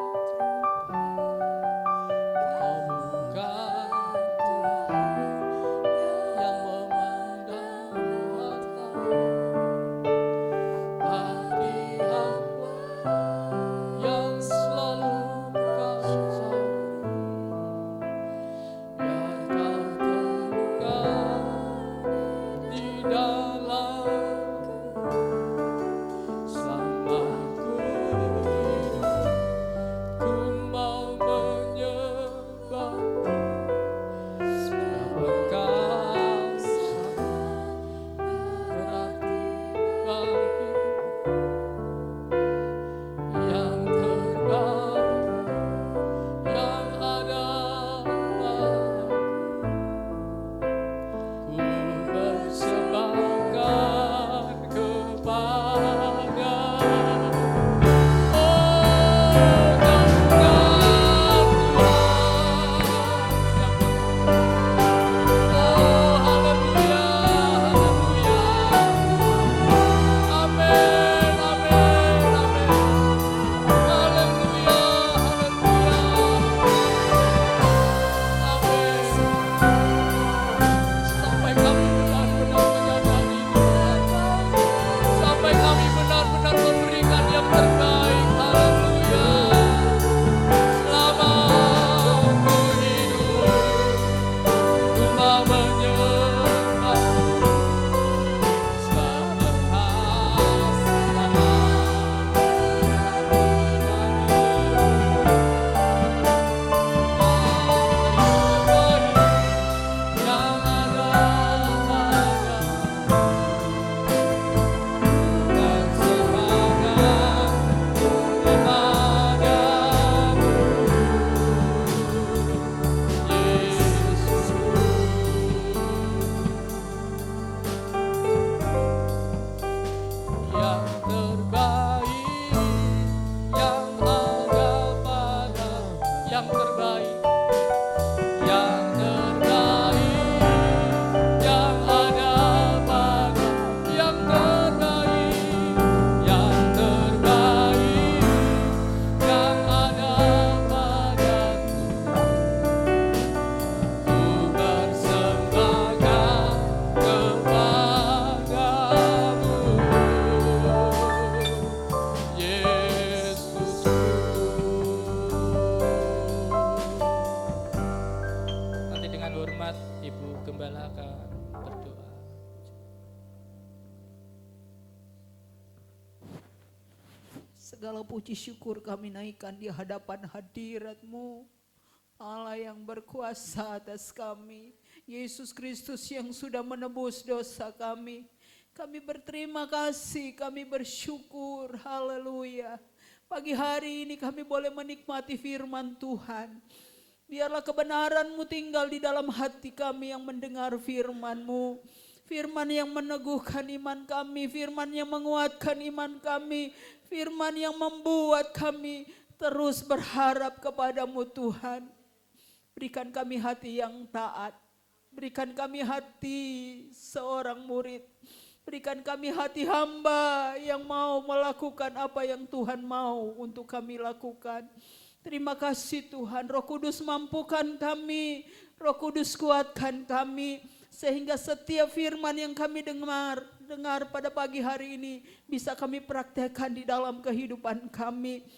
rupa, Kau bukan Tuhan yang memandang mata, hati hamba yang selalu Kau cari. Biar Kau temukan di dalam selama ku hidup, ku mau menyembah. Sebab Engkau sangat berarti bagiku, yang terbaik yang ada padaku. Ku persembahkan kepada sampai kami benar-benar menyadari Tuhan, sampai kami benar-benar memberikan yang terbaik. Haleluya. Selama ku hidup, ku mau menyembah. Sebab Engkau yang ada padaku. Persembahkan kepadamu, Yesusku. Yang terbaik yang ada padamu, yang terbaik, yang terbaik yang ada padamu, yang terbaik, yang terbaik yang ada padaku. Ku persembahkan kepadamu, Yesusku. Nanti dengan hormat Ibu Gembala akan berdoa. Segala puji syukur kami naikkan di hadapan hadirat-Mu, Allah yang berkuasa atas kami, Yesus Kristus yang sudah menebus dosa kami. Kami berterima kasih, kami bersyukur, haleluya. Pagi hari ini kami boleh menikmati firman Tuhan. Biarlah kebenaran-Mu tinggal di dalam hati kami yang mendengar firman-Mu. Firman yang meneguhkan iman kami, firman yang menguatkan iman kami, firman yang membuat kami terus berharap kepadamu Tuhan. Berikan kami hati yang taat. Berikan kami hati seorang murid. Berikan kami hati hamba yang mau melakukan apa yang Tuhan mau untuk kami lakukan. Terima kasih Tuhan, Roh Kudus mampukan kami, Roh Kudus kuatkan kami, sehingga setiap firman yang kami dengar pada pagi hari ini bisa kami praktekkan di dalam kehidupan kami.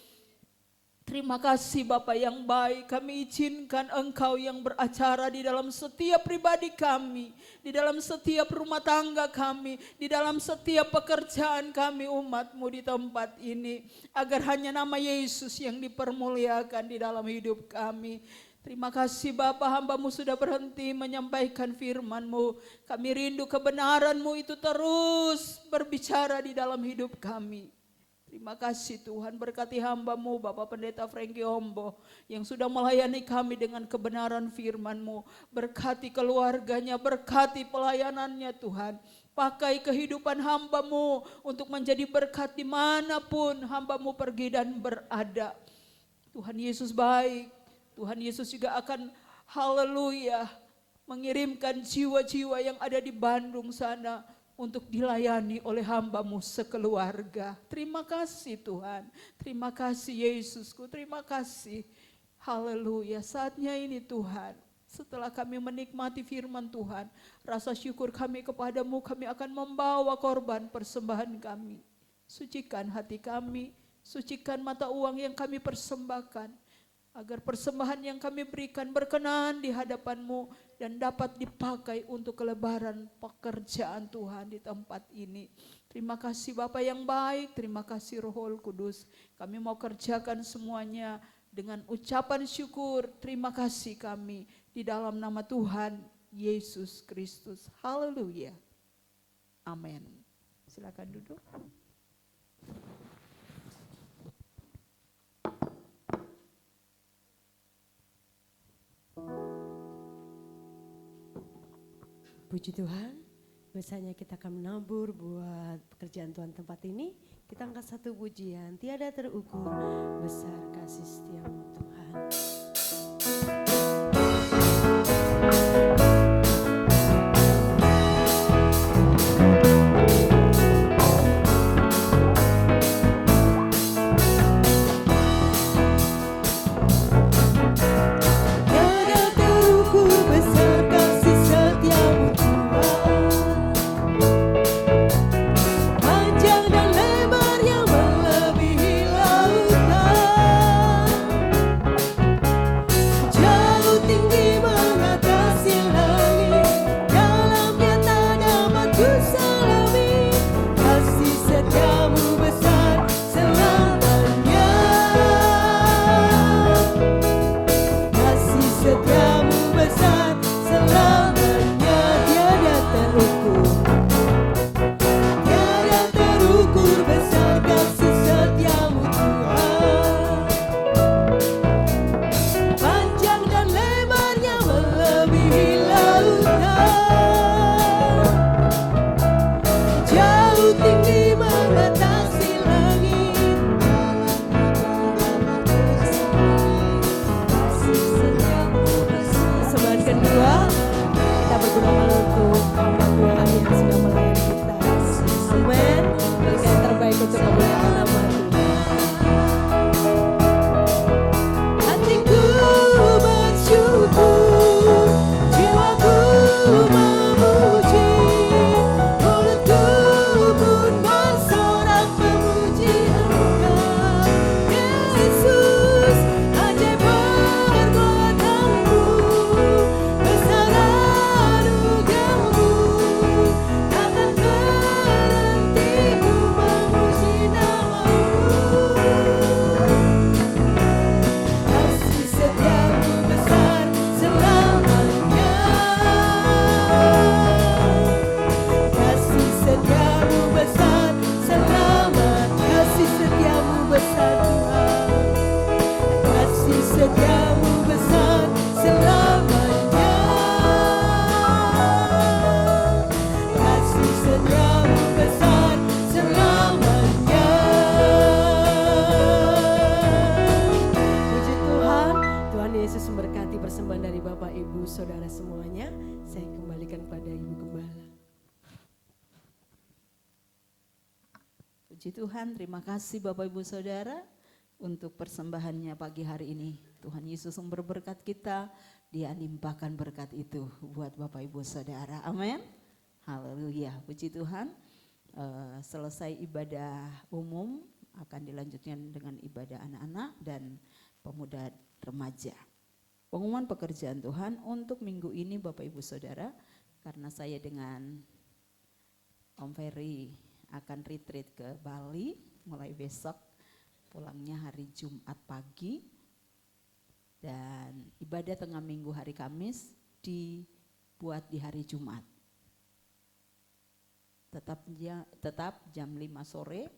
Terima kasih Bapa yang baik, kami izinkan Engkau yang beracara di dalam setiap pribadi kami, di dalam setiap rumah tangga kami, di dalam setiap pekerjaan kami umat-Mu di tempat ini, agar hanya nama Yesus yang dipermuliakan di dalam hidup kami. Terima kasih Bapa, hamba-Mu sudah berhenti menyampaikan firman-Mu. Kami rindu kebenaran-Mu itu terus berbicara di dalam hidup kami. Terima kasih Tuhan, berkati hamba-Mu Bapak Pendeta Frankie Ombo yang sudah melayani kami dengan kebenaran firman-Mu. Berkati keluarganya, berkati pelayanannya Tuhan. Pakai kehidupan hamba-Mu untuk menjadi berkat dimanapun hamba-Mu pergi dan berada. Tuhan Yesus baik, Tuhan Yesus juga akan haleluya mengirimkan jiwa-jiwa yang ada di Bandung sana untuk dilayani oleh hamba-Mu sekeluarga. Terima kasih Tuhan, terima kasih Yesusku, terima kasih. Haleluya, saatnya ini Tuhan, setelah kami menikmati firman Tuhan, rasa syukur kami kepadamu, kami akan membawa korban persembahan kami. Sucikan hati kami, sucikan mata uang yang kami persembahkan, agar persembahan yang kami berikan berkenan di hadapan-Mu dan dapat dipakai untuk kelebaran pekerjaan Tuhan di tempat ini. Terima kasih Bapa yang baik, terima kasih Roh Kudus. Kami mau kerjakan semuanya dengan ucapan syukur, terima kasih kami di dalam nama Tuhan Yesus Kristus. Haleluya. Amin. Silakan duduk. Puji Tuhan, biasanya kita akan menabur buat pekerjaan Tuhan tempat ini. Kita angkat satu pujian, tiada terukur besar kasih setiamu Tuhan. Ku memuji nama Tuhan, terima kasih Bapak Ibu Saudara untuk persembahannya pagi hari ini. Tuhan Yesus sumber berkat kita, Dia limpahkan berkat itu buat Bapak Ibu Saudara. Amin. Haleluya, puji Tuhan. Selesai ibadah umum akan dilanjutkan dengan ibadah anak-anak dan pemuda remaja. Pengumuman pekerjaan Tuhan untuk minggu ini Bapak Ibu Saudara, karena saya dengan Om Ferry akan retreat ke Bali mulai besok, pulangnya hari Jumat pagi, dan ibadah tengah minggu hari Kamis dibuat di hari Jumat. Tetap jam 5 sore,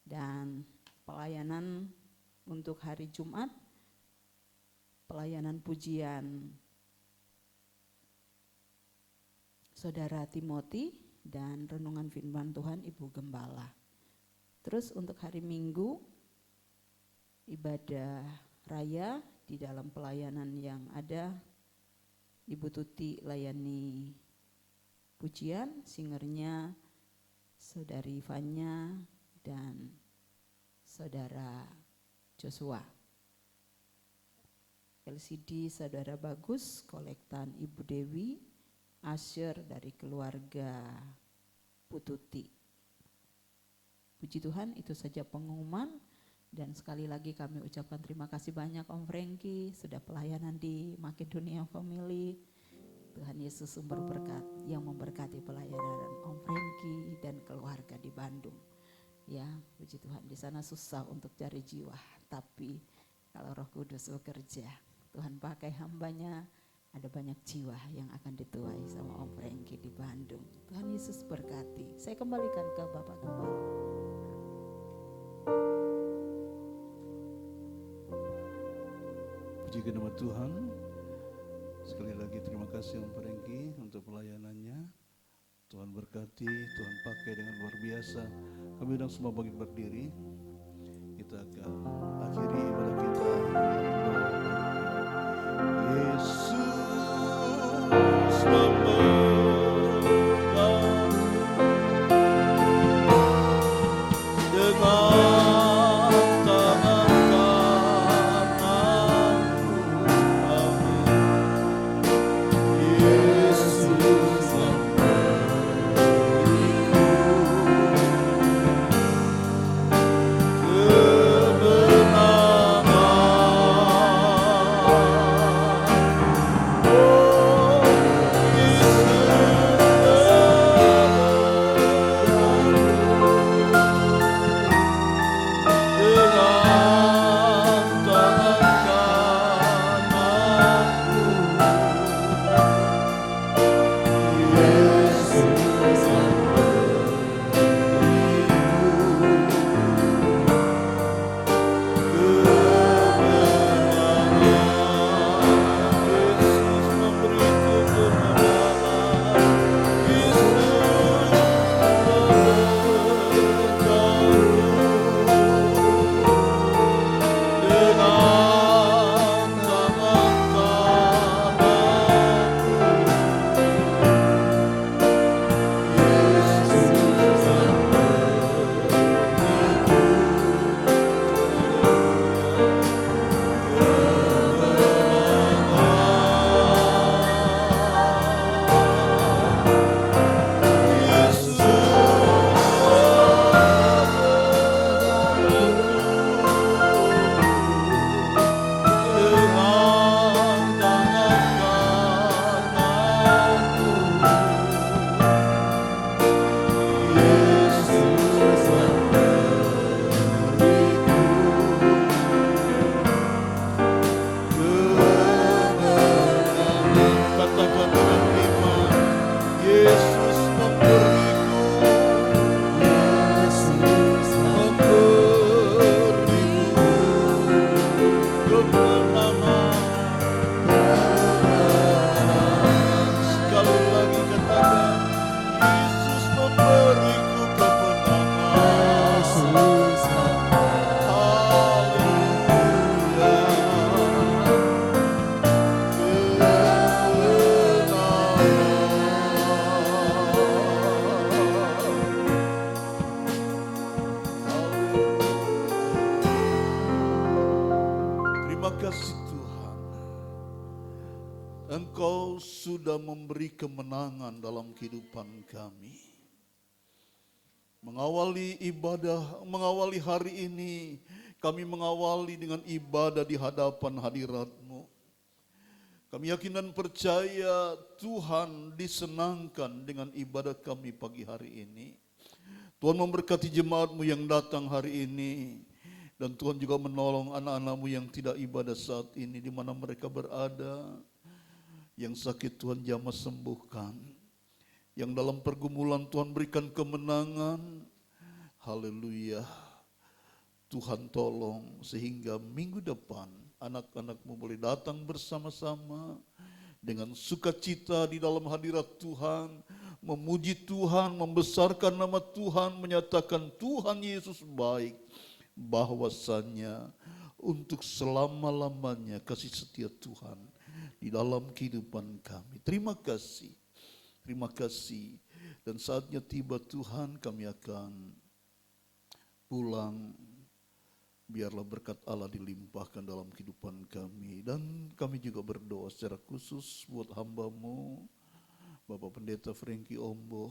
dan pelayanan untuk hari Jumat, pelayanan pujian Saudara Timothy dan renungan firman Tuhan Ibu Gembala. Terus untuk hari Minggu, ibadah raya di dalam pelayanan yang ada, Ibu Tuti layani pujian, singernya Saudari Vanya dan Saudara Joshua. LCD Saudara Bagus, kolektan Ibu Dewi, Asher dari keluarga Pututi. Puji Tuhan, itu saja pengumuman, dan sekali lagi kami ucapkan terima kasih banyak Om Frankie sudah pelayanan di Makedonia Family. Tuhan Yesus sumber berkat yang memberkati pelayanan Om Frankie dan keluarga di Bandung. Ya, puji Tuhan, di sana susah untuk cari jiwa, tapi kalau Roh Kudus bekerja, Tuhan pakai hambanya, ada banyak jiwa yang akan dituai sama Om Frankie di Bandung. Tuhan Yesus berkati. Saya kembalikan ke Bapak Gembala. Puji ke nama Tuhan. Sekali lagi terima kasih Om Frankie untuk pelayanannya. Tuhan berkati, Tuhan pakai dengan luar biasa. Kami undang semua bagi berdiri. Kita akan akhiri ibadah kita. Yesus memegang dengan tangan kananku. Amin. Yesus memberiku kebenaran. Engkau sudah memberi kemenangan dalam kehidupan kami. Mengawali ibadah, mengawali hari ini, kami mengawali dengan ibadah di hadapan hadirat-Mu. Kami yakin dan percaya Tuhan disenangkan dengan ibadah kami pagi hari ini. Tuhan memberkati jemaat-Mu yang datang hari ini. Dan Tuhan juga menolong anak-anak-Mu yang tidak ibadah saat ini di mana mereka berada. Yang sakit Tuhan jamah sembuhkan. Yang dalam pergumulan Tuhan berikan kemenangan. Haleluya. Tuhan tolong sehingga minggu depan anak-anak-Mu boleh datang bersama-sama dengan sukacita di dalam hadirat Tuhan, memuji Tuhan, membesarkan nama Tuhan, menyatakan Tuhan Yesus baik, bahwasannya untuk selama-lamanya kasih setia Tuhan di dalam kehidupan kami. Terima kasih, dan saatnya tiba Tuhan, kami akan pulang. Biarlah berkat Allah dilimpahkan dalam kehidupan kami. Dan kami juga berdoa secara khusus buat hamba-Mu, Bapak Pendeta Frankie Ombo,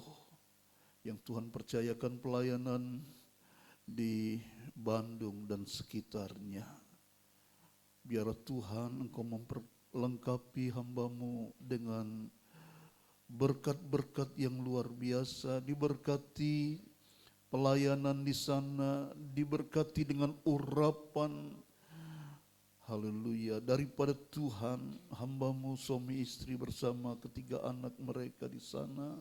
yang Tuhan percayakan pelayanan di Bandung dan sekitarnya. Biarlah Tuhan Engkau memperlengkapi hamba-Mu dengan berkat-berkat yang luar biasa, diberkati pelayanan di sana, diberkati dengan urapan, haleluya, daripada Tuhan. Hamba-Mu suami istri bersama ketiga anak mereka di sana,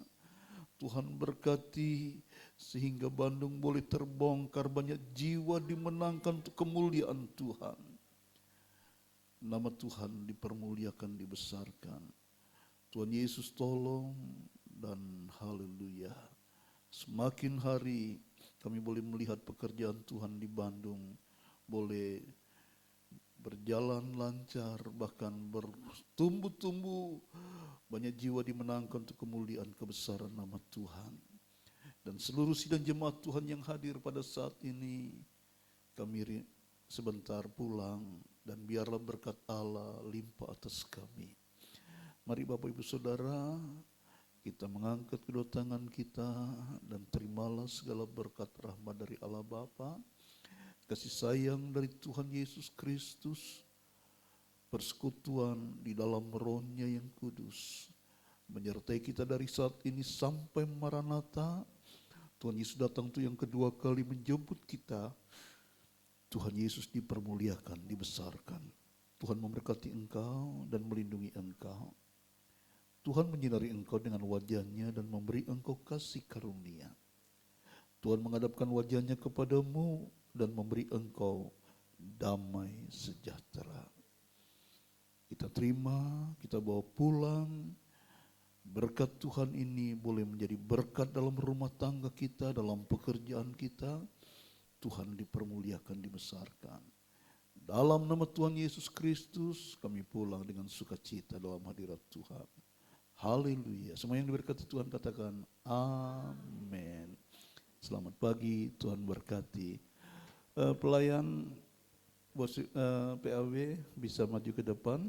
Tuhan berkati sehingga Bandung boleh terbongkar, banyak jiwa dimenangkan untuk kemuliaan Tuhan. Nama Tuhan dipermuliakan, dibesarkan. Tuhan Yesus tolong, dan haleluya. Semakin hari kami boleh melihat pekerjaan Tuhan di Bandung, boleh berjalan lancar, bahkan bertumbuh-tumbuh, banyak jiwa dimenangkan untuk kemuliaan kebesaran nama Tuhan. Dan seluruh sidang jemaat Tuhan yang hadir pada saat ini, kami sebentar pulang, dan biarlah berkat Allah limpah atas kami. Mari Bapak Ibu Saudara, kita mengangkat kedua tangan kita dan terimalah segala berkat rahmat dari Allah Bapa, kasih sayang dari Tuhan Yesus Kristus, persekutuan di dalam Roh-Nya yang kudus, menyertai kita dari saat ini sampai Maranatha. Tuhan Yesus datang itu yang kedua kali menjemput kita. Tuhan Yesus dipermuliakan, dibesarkan. Tuhan memberkati engkau dan melindungi engkau. Tuhan menyinari engkau dengan wajah-Nya dan memberi engkau kasih karunia. Tuhan menghadapkan wajah-Nya kepadamu dan memberi engkau damai sejahtera. Kita terima, kita bawa pulang. Berkat Tuhan ini boleh menjadi berkat dalam rumah tangga kita, dalam pekerjaan kita. Tuhan dipermuliakan, dibesarkan. Dalam nama Tuhan Yesus Kristus, kami pulang dengan sukacita dalam hadirat Tuhan. Haleluya. Semua yang diberkati Tuhan katakan amin. Selamat pagi, Tuhan berkati. Pelayan PAW bisa maju ke depan.